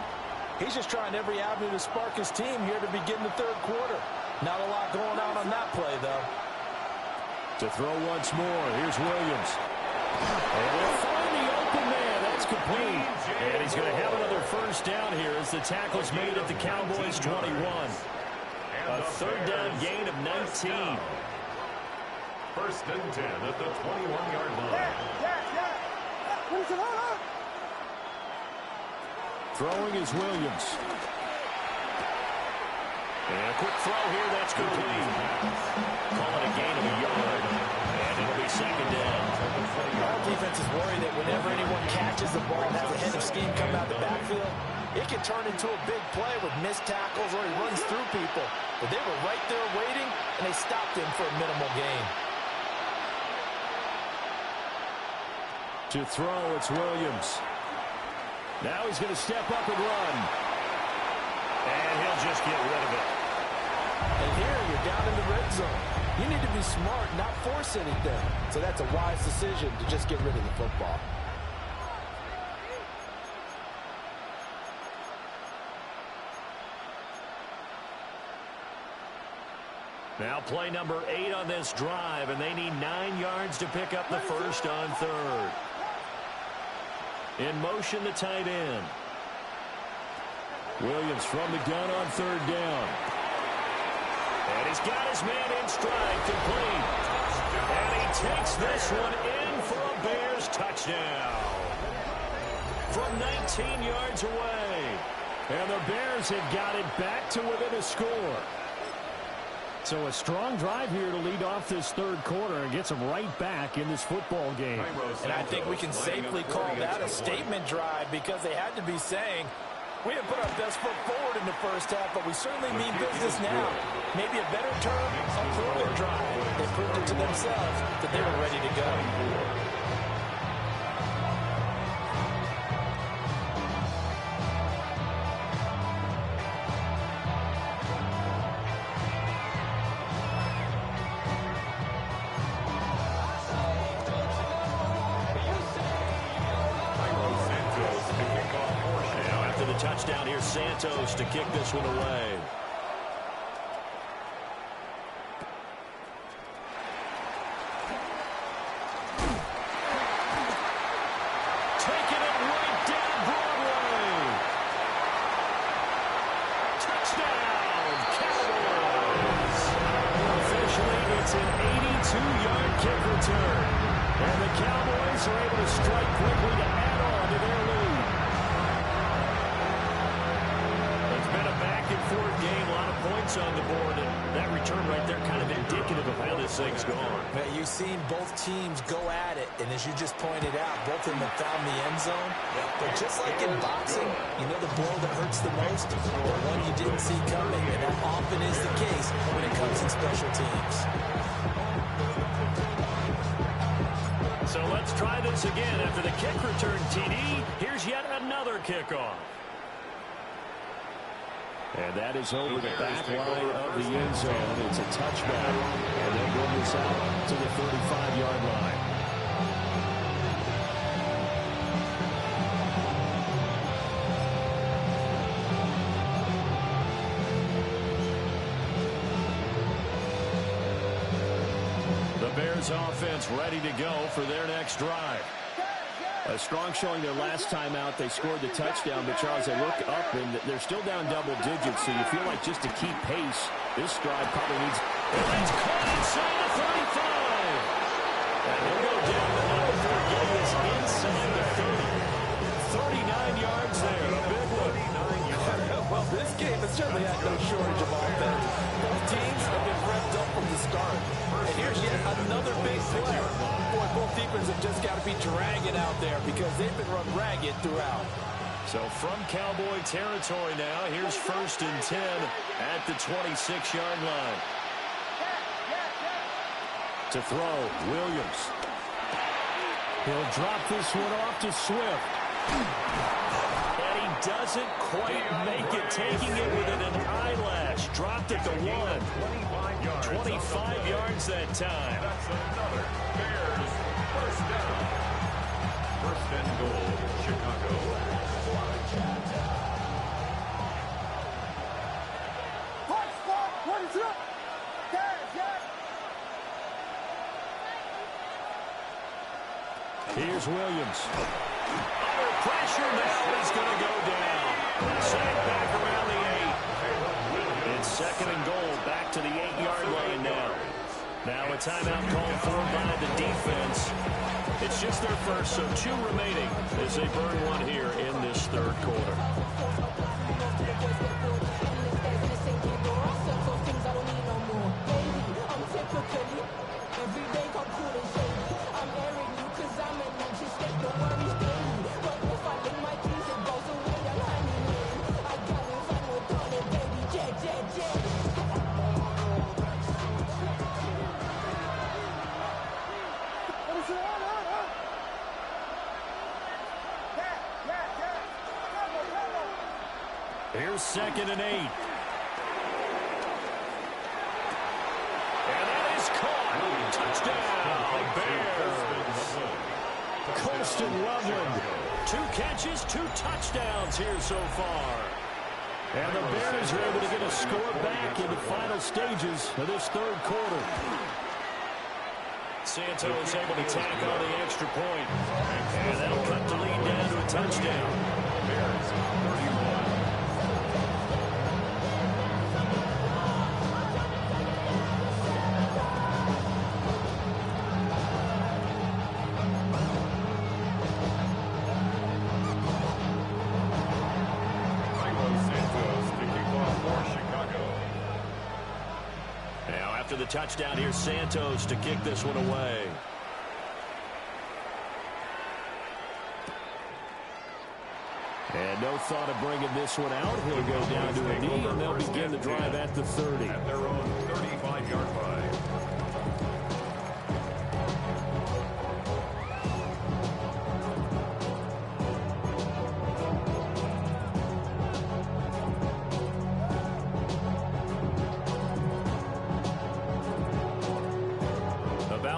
He's just trying every avenue to spark his team here to begin the third quarter. Not a lot going on that play, though. To throw once more, here's Williams. And they'll find the open man. That's complete. And he's going to have another first down here as the tackle's made at the Cowboys' 21. A third down gain of 19. 1st and 10 at the 21-yard line. Throwing is Williams. And a quick throw here, that's complete. Call it a gain of a yard. And it'll be second down. All defenses worry that whenever anyone catches the ball and has a head of steam come out of the backfield, it can turn into a big play with missed tackles or he runs through people. But they were right there waiting, and they stopped him for a minimal gain. To throw, it's Williams. Now he's going to step up and run. And he'll just get rid of it. And here you're down in the red zone. You need to be smart, not force anything. So that's a wise decision to just get rid of the football. Now play number 8 on this drive, and they need 9 yards to pick up the first on third. In motion, the tight end. Williams from the gun on third down. And he's got his man in stride, complete. And he takes this one in for a Bears touchdown. From 19 yards away. And the Bears have got it back to within a score. So a strong drive here to lead off this third quarter and gets them right back in this football game. And I think we can safely call that a statement drive because they had to be saying, we didn't put our best foot forward in the first half, but we certainly mean business now. Maybe a better term, a proven drive. They proved it to themselves that they were ready to go. Touchdown here, Santos to kick this one away. Taking it right down Broadway. Touchdown, Cowboys. Officially, it's an 82-yard kick return. And the Cowboys are able to strike quickly to add on to their lead. Back-and-forth game, a lot of points on the board, and that return right there kind of indicative of how this thing's gone. Now, you've seen both teams go at it, and as you just pointed out, both of them have found the end zone. But just like in boxing, you know the blow that hurts the most? The one you didn't see coming, and that often is the case when it comes in special teams. So let's try this again. After the kick return, TD, here's yet another kickoff. And that is over the back line of the end zone. It's a touchback. And they'll bring this out to the 35-yard line. The Bears offense ready to go for their next drive. A strong showing their last time out. They scored the touchdown, but Charles, they look up, and they're still down double digits, so you feel like just to keep pace, this drive probably needs... And that's caught inside the 35! And they'll go down the line for getting this inside the 30. 39 yards there, a big one. Well, this game has certainly had no shortage of offense. Both teams have been revved up from the start. And here's yet another big play. Boy, both defenses have just got to be dragging out there because they've been run ragged throughout. So from Cowboy territory now, here's 1st and 10 at the 26-yard line. To throw, Williams. He'll drop this one off to Swift. And he doesn't quite make it, taking it within an eyelash. Dropped at the 1. 25 yards that time. That's another Bears first down. 1st and goal, Chicago. Here's Williams. Under pressure now, he's going to go down. Sack back around the 8. It's 2nd and goal, back to the 8-yard line now. Now a timeout called for by the defense. It's just their first, so 2 remaining as they burn one here in this third quarter. Every day come cool and shady. Here's 2nd and 8. And that is caught. Touchdown, Bears. Colston Loveland. 2 catches, 2 touchdowns here so far. And the Bears are able to get a score back in the final stages of this 3rd quarter. Santos able to tack on the extra point. And that'll cut the lead down to a touchdown. Bears 31. After the touchdown, here's Santos to kick this one away. And no thought of bringing this one out. He'll go down to a knee, and they'll begin the drive at the 30. At their own 35-yard line.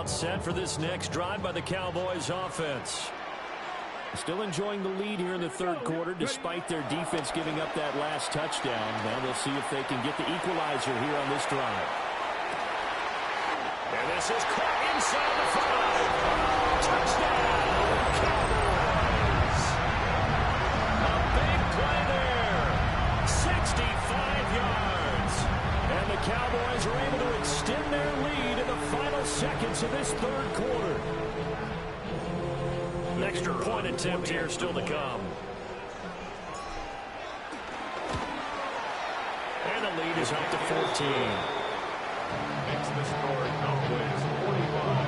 Set for this next drive by the Cowboys offense. Still enjoying the lead here in the 3rd quarter despite their defense giving up that last touchdown. Now they'll see if they can get the equalizer here on this drive. And this is caught inside the 5. Touchdown, Cowboys. A big play there. 65 yards. And the Cowboys are able to extend their lead in the final seconds of this 3rd quarter. An extra point attempt here still to come. And the lead is up to 14. Makes the score Cowboys 45.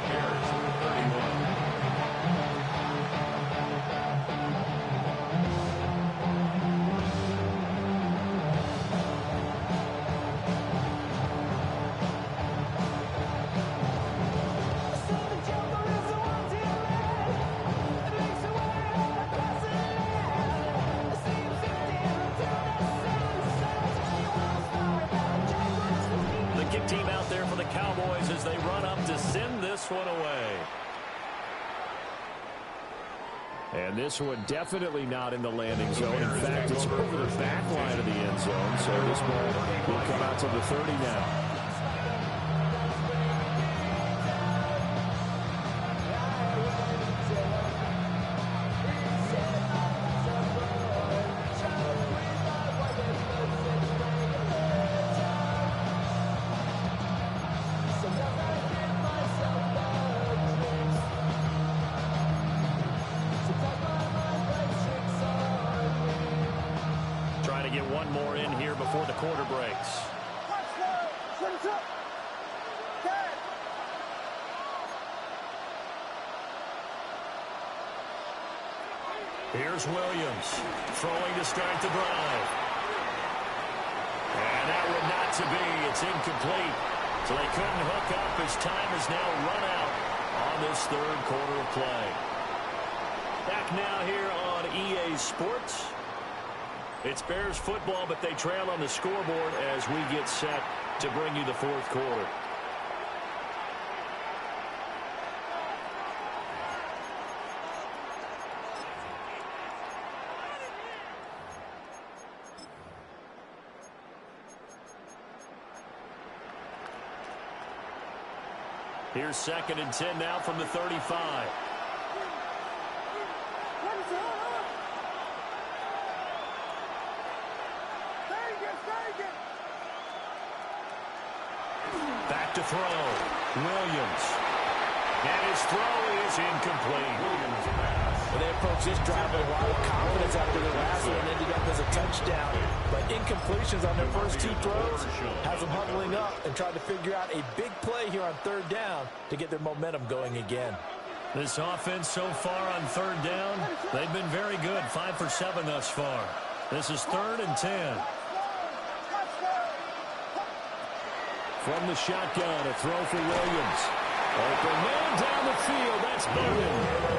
Bears 31. Team out there for the Cowboys as they run up to send this one away. And this one definitely not in the landing zone. In fact, it's over the back line of the end zone. So this ball will come out to the 30 now. Here's Williams throwing to start the drive. And that would not to be. It's incomplete. So they couldn't hook up as time has now run out on this 3rd quarter of play. Back now here on EA Sports. It's Bears football, but they trail on the scoreboard as we get set to bring you the 4th quarter. Here's 2nd and 10 now from the 35. Back to throw. Williams. And his throw is incomplete. Well, they approached this drive with a lot of confidence after the last one, ended up as a touchdown. But incompletions on their first 2 throws has them huddling up and trying to figure out a big play here on 3rd down to get their momentum going again. This offense so far on 3rd down, they've been very good. 5 for 7 thus far. This is 3rd and 10. From the shotgun, a throw for Williams. Open man down the field. That's Bowden.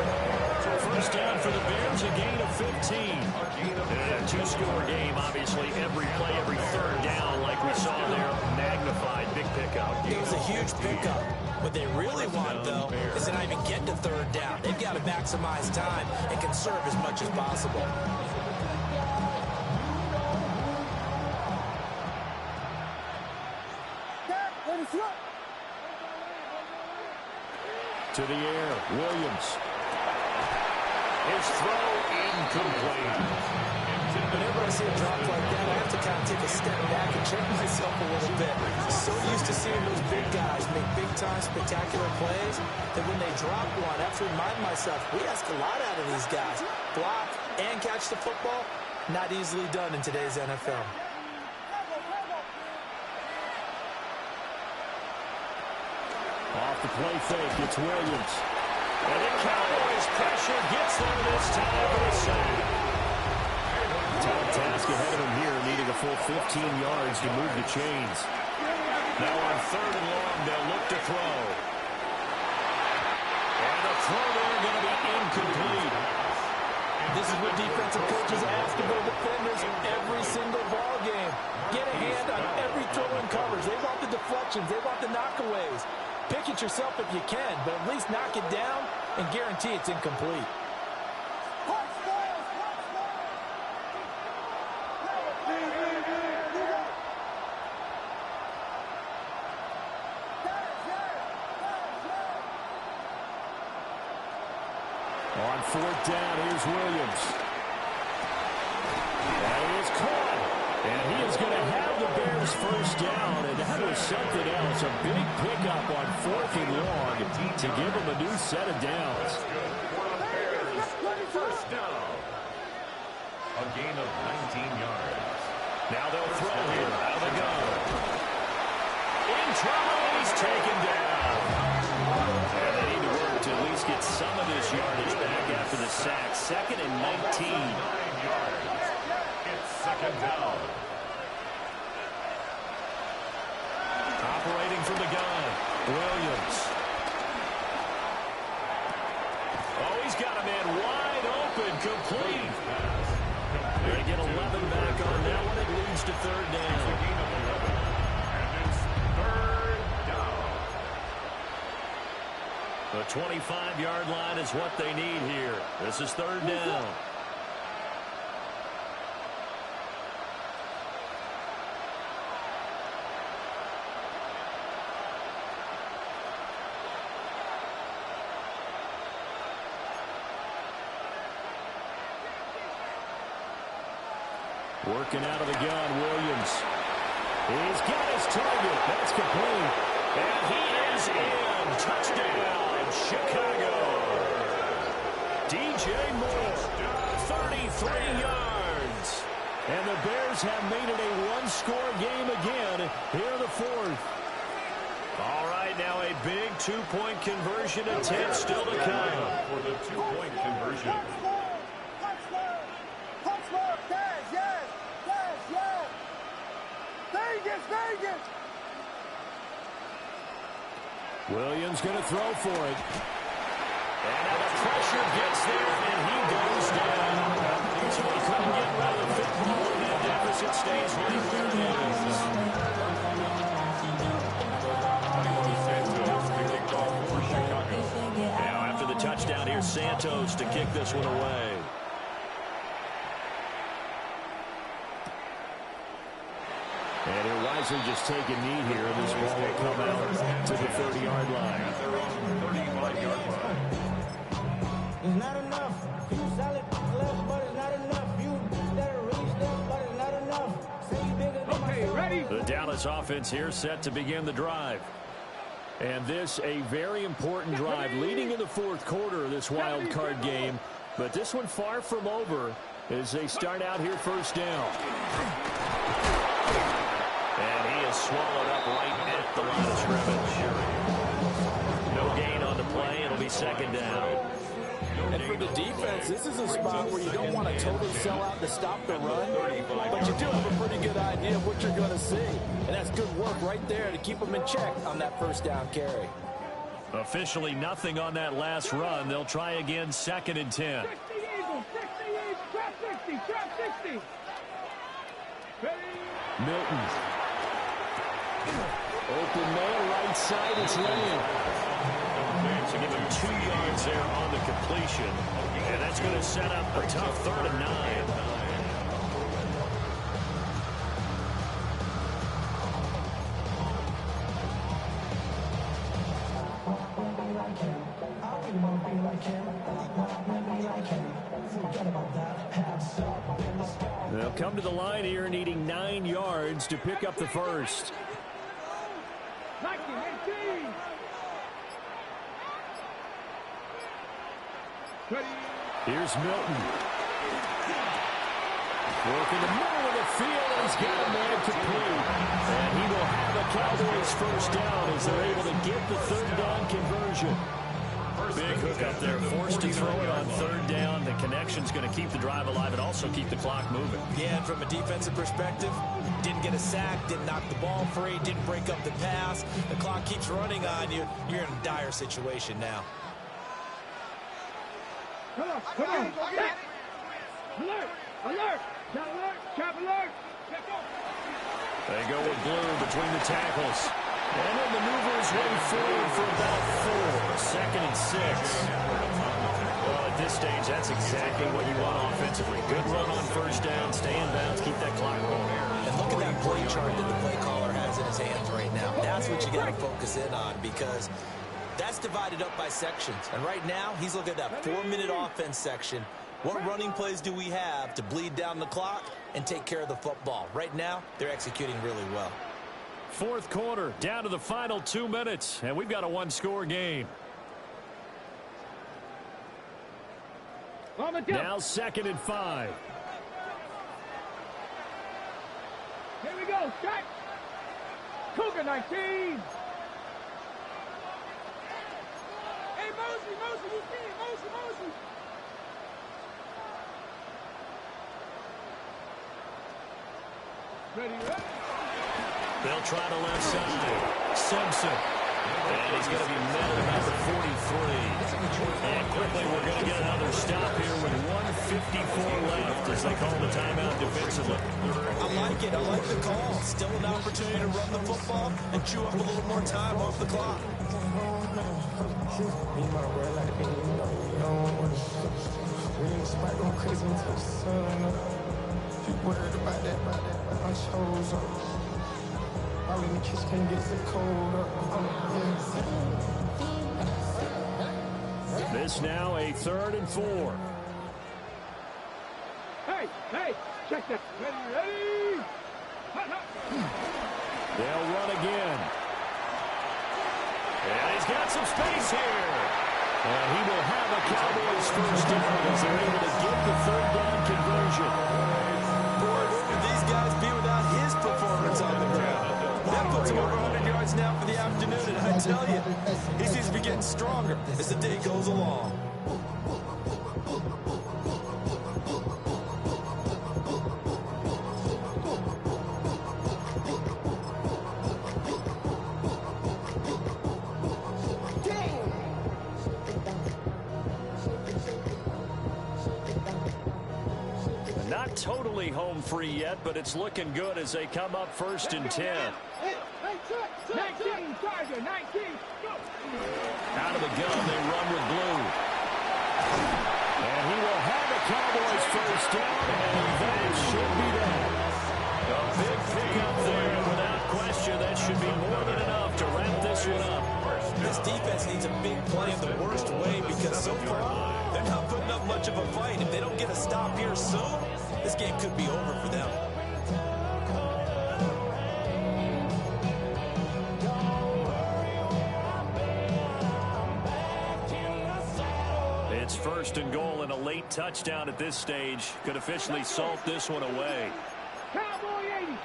So First down for the Bears, a gain of 15. And a two-score game, obviously, every play, every third down, like we saw there, magnified, big pickup. It was a huge pickup. What they really want, though, is to not even get to third down. They've got to maximize time and conserve as much as possible. To the air, Williams. His throw incomplete. Whenever I see a drop like that, I have to kind of take a step back and check myself a little bit. So used to seeing those big guys make big-time spectacular plays that when they drop one, I have to remind myself, we ask a lot out of these guys. Block and catch the football, not easily done in today's NFL. Off the play fake, it's Williams. And the Cowboys pressure gets them this time for a sack. Tough task ahead of him here, needing a full 15 yards to move the chains. Now on third and long, they'll look to throw. And the throw there going to be incomplete. This is what defensive coaches ask of their defenders every single ball game. Get a hand on every throw in coverage. They want the deflections. They want the knockaways. Pick it yourself if you can, but at least knock it down and guarantee it's incomplete. On fourth down, here's Williams. And he is caught. And he is going to have the Bears first down. And that was something else. A big pickup on fourth and long to give them a new set of downs. First down. A gain of 19 yards. Now they'll throw here out of the gun. In trouble, he's taken down. And they need to work to at least get some of this yardage back after the sack. Second and 19. 9 yards. It's second down. Operating from the gun, Williams. Oh, he's got a man wide open, complete. They get 11 back on that one. It leads to third down. And it's third down. The 25-yard line is what they need here. This is third down. Working out of the gun, Williams. He's got his target. That's complete. And he is in. Touchdown, Chicago. DJ Moore, 33 yards. And the Bears have made it a one-score game again here in the fourth. All right, now a big two-point conversion attempt still to come. For the two-point conversion. Williams going to throw for it. And now the pressure gets there, and he goes down. So he couldn't get rid of the football, and that deficit stays right where it is. Now after the touchdown, here's Santos to kick this one away. And he'll wisely just take a knee here, and this ball will come out to the 30-yard line. It's not enough. You solid left, but it's not enough. You better reach them, but it's not enough. Say you bigger than Okay, ready? The Dallas offense here set to begin the drive. And this a very important drive leading in the fourth quarter of this wild card game. But this one far from over as they start out here first down. And he is swallowed up right at the line of scrimmage. No gain on the play. It'll be second down. And for the defense, this is a spot where you don't want to totally sell out to stop the run, but you do have a pretty good idea of what you're going to see. And that's good work right there to keep them in check on that first down carry. Officially nothing on that last run. They'll try again, 2nd and 10. 60 Eagles, 60 Eagles, trap 60, trap 60. Ready? Milton. Open man, right side, it's Lamb. So give him 2 yards there on the completion. And that's going to set up a tough 3rd and 9. They'll come to the line here needing 9 yards to pick up the first. 19, 18. Here's Milton. Working the middle of the field, and he's got a man complete. And he will have a Cowboys first down as they're able to get the 3rd down conversion. Big hook up there, forced to throw it on 3rd down. The connection's going to keep the drive alive and also keep the clock moving. Yeah, and from a defensive perspective, didn't get a sack, didn't knock the ball free, didn't break up the pass. The clock keeps running on you. You're in a dire situation now. Come on, come on. Alert, alert, trap alert, trap alert. They go with Blue between the tackles. And he'll maneuver his way forward for about 4. 2nd and 6. Well, at this stage, that's exactly what you want offensively. Good run on 1st down, stay in bounds, keep that clock going. And look at that play chart that the play caller has in his hands right now. That's what you got to focus in on, because that's divided up by sections. And right now, he's looking at that 4-minute offense section. What running plays do we have to bleed down the clock and take care of the football? Right now, they're executing really well. 4th quarter, down to the final 2 minutes, and we've got a 1-score game. Now 2nd and 5. Here we go, strike. Cougar 19. Hey, Mosey, you see it, Mosey. Ready. They'll try the left side. Simpson. And he's going to be met at about the 43. And quickly we're going to get another stop here with 1:54 left as they call the timeout defensively. I like it. I like the call. Still an opportunity to run the football and chew up a little more time off the clock. This now a 3rd and 4. Hey, check that. Ready. They'll run again. And he's got some space here. And he will have a Cowboys first down as they're able to get the 3rd down conversion. Boy, what would these guys be without his performance on the ground? That puts him over 100 yards now for the afternoon, and I tell you, he seems to be getting stronger as the day goes along. Not totally home free yet, but it's looking good as they come up 1st and 10. 19, Charger, 19. Go. Out of the gun, they run with Blue. And he will have a Cowboys first down, and that should be that. A big pickup there, without question. That should be more than enough to wrap this one up. This defense needs a big play in the worst way, because so far, they're not putting up much of a fight. If they don't get a stop here soon, this game could be over for them. It's 1st and goal, and a late touchdown at this stage could officially salt this one away. Cowboy 80.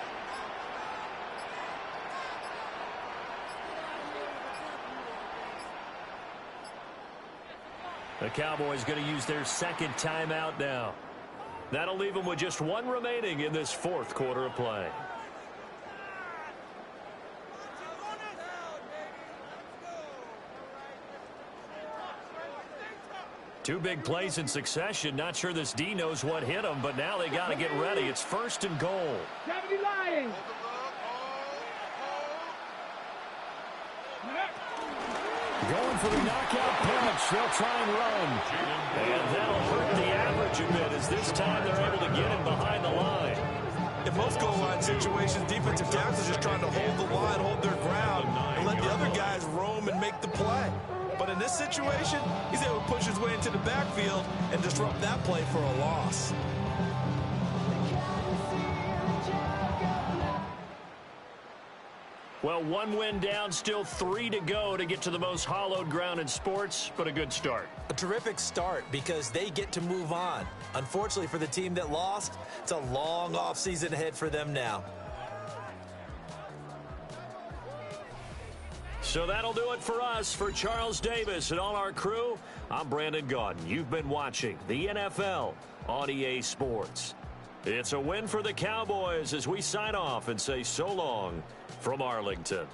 The Cowboys going to use their 2nd timeout now. That'll leave them with just 1 remaining in this 4th quarter of play. Two big plays in succession. Not sure this D knows what hit him, but now they got to get ready. It's 1st and goal. 70 Lions. Going for the knockout punch. They'll try and run. And that'll hurt the average a bit as this time they're able to get him behind the line. In most goal line situations, defensive tackles are just trying to hold the line, hold their ground, and let the other guys roam and make the play. But in this situation, he's able to push his way into the backfield and disrupt that play for a loss. Well, 1 win down, still 3 to go to get to the most hallowed ground in sports, but a good start. A terrific start because they get to move on. Unfortunately for the team that lost, it's a long offseason ahead for them now. So that'll do it for us. For Charles Davis and all our crew, I'm Brandon Gaudin. You've been watching the NFL on EA Sports. It's a win for the Cowboys as we sign off and say so long from Arlington.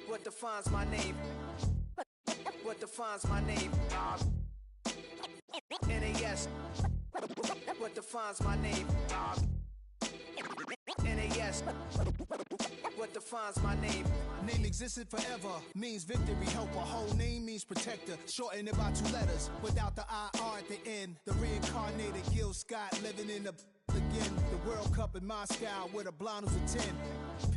What defines my name? What defines my name? NAS. What defines my name? NAS. What defines my name? Name existed forever, means victory, helper. Whole name means protector, shorten it by 2 letters, without the IR at the end. The reincarnated Gil Scott, living in the again. The World Cup in Moscow with a blonde who's a 10.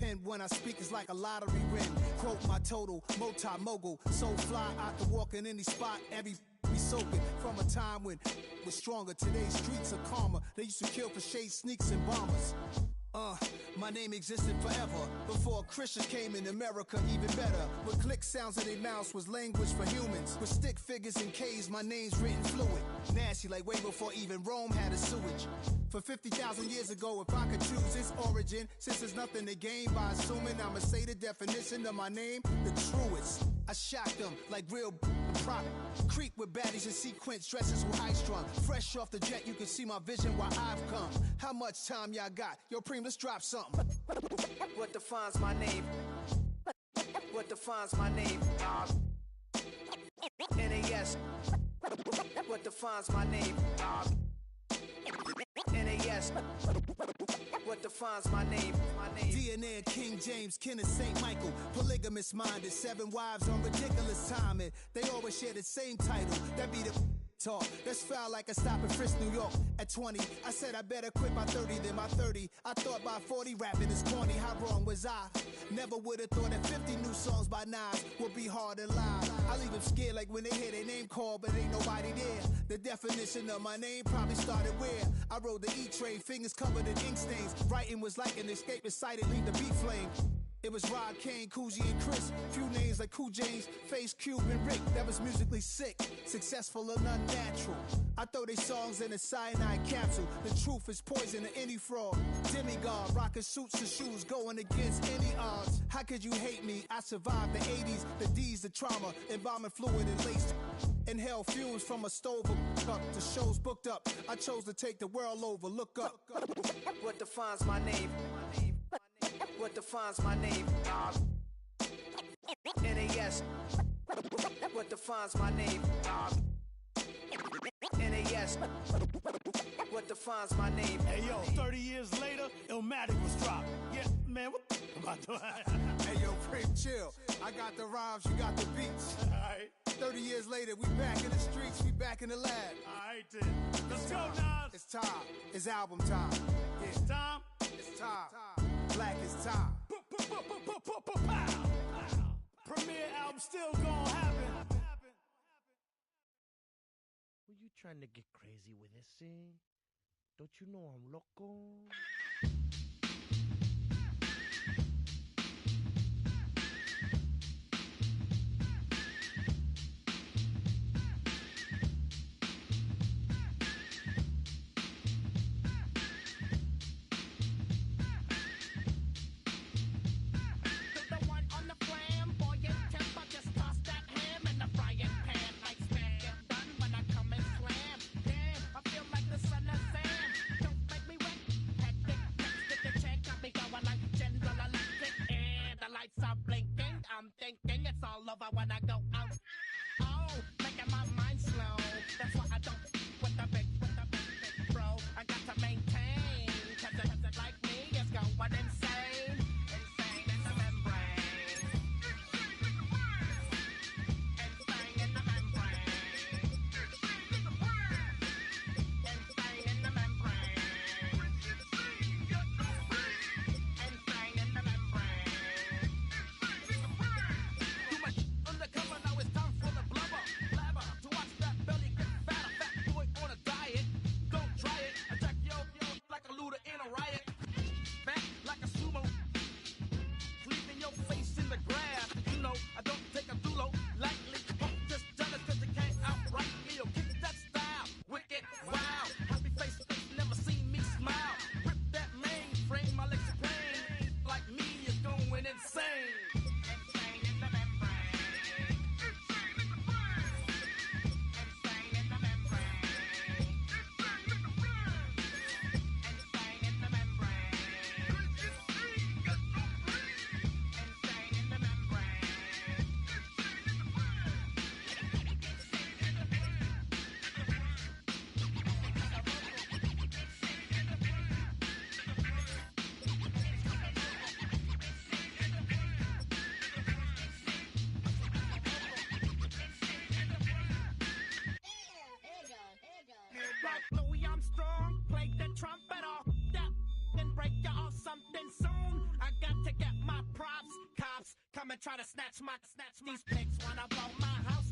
Pen when I speak is like a lottery win. Quote my total, multi-mogul, so fly I can walk in any spot, every be soaking from a time when was stronger. Today's streets are calmer. They used to kill for shade sneaks and bombers. My name existed forever. Before Christians came in America, even better. With click sounds in their mouths was language for humans. With stick figures and K's, my name's written fluid. Nasty like way before even Rome had a sewage. For 50,000 years ago, if I could choose its origin, since there's nothing to gain by assuming, I'ma say the definition of my name, the truest. I shocked them like real prop. Creep with baddies in sequence, dresses with high strung. Fresh off the jet, you can see my vision where I've come. How much time y'all got? Yo, Preem, let's drop something. What defines my name? What defines my name? NAS. What defines my name? NAS. What defines my name? DNA of King James, kin of St. Michael. Polygamous minded, 7 wives on ridiculous timing. They always share the same title. That be the talk. That's foul like a stop in Frisk, New York. At 20, I said I better quit by 30 than by 30. I thought by 40 rapping is corny. How wrong was I? Never would have thought that 50 new songs by Nas would be hard to lie. I leave them scared like when they hear their name called, but ain't nobody there. The definition of my name probably started where I rode the E-train, fingers covered in ink stains. Writing was like an escape excited, leave the beat flame. It was Rod Kane, Coogee, and Chris. Few names like Cool James, Face Cube, and Rick. That was musically sick, successful and unnatural. I throw they songs in a cyanide capsule. The truth is poison to any fraud. Demigod, rocking suits and shoes, going against any odds. How could you hate me? I survived the 80s, the D's, the trauma, embalming fluid and laced. Inhale fumes from a stove up. The show's booked up. I chose to take the world over. Look up. What defines my name? What defines my name? NAS. What defines my name? NAS. What defines my name? Hey yo, 30 years later, Illmatic was dropped. Yeah, man, what the am I doing? Hey yo, Preem, chill. I got the rhymes, you got the beats. Alright. 30 years later, we back in the streets, we back in the lab. Alright then. Let's go, Nas. It's time. It's album time. Yeah. It's time. It's Black is time. Premiere album still gonna happen. Were you trying to get crazy with this thing? Don't you know I'm loco? I'm thinking it's all over when I go out. Oh, making my mind slow. That's why I don't with the big bro. I got to maintain, cause it like me is going insane. Insane in the membrane. Insane in the membrane. Insane in the membrane. Insane in the membrane. Too much undercover, now it's time for the blubber. Blabber, to watch that belly get fatter. Fat boy on a diet, don't try it. Attack yo like a looter in a riot. Fat like a sumo, leaving your face in the grass. You know, I don't take a dulo lightly. Just jealous cause you can't outright me. Yo, kick that style, wicked, wow. Happy face, never seen me smile. Rip that mainframe, my legs are pain. Like me is going insane. Insane in the membrane. Insane in the brain. Insane in the membrane. Insane in the brain. Insane in the membrane. Insane in the membrane. Like Louis Armstrong, play the trumpet off that, then break you off something soon. I got to get my props. Cops come and try to snatch these pigs wanna blow my house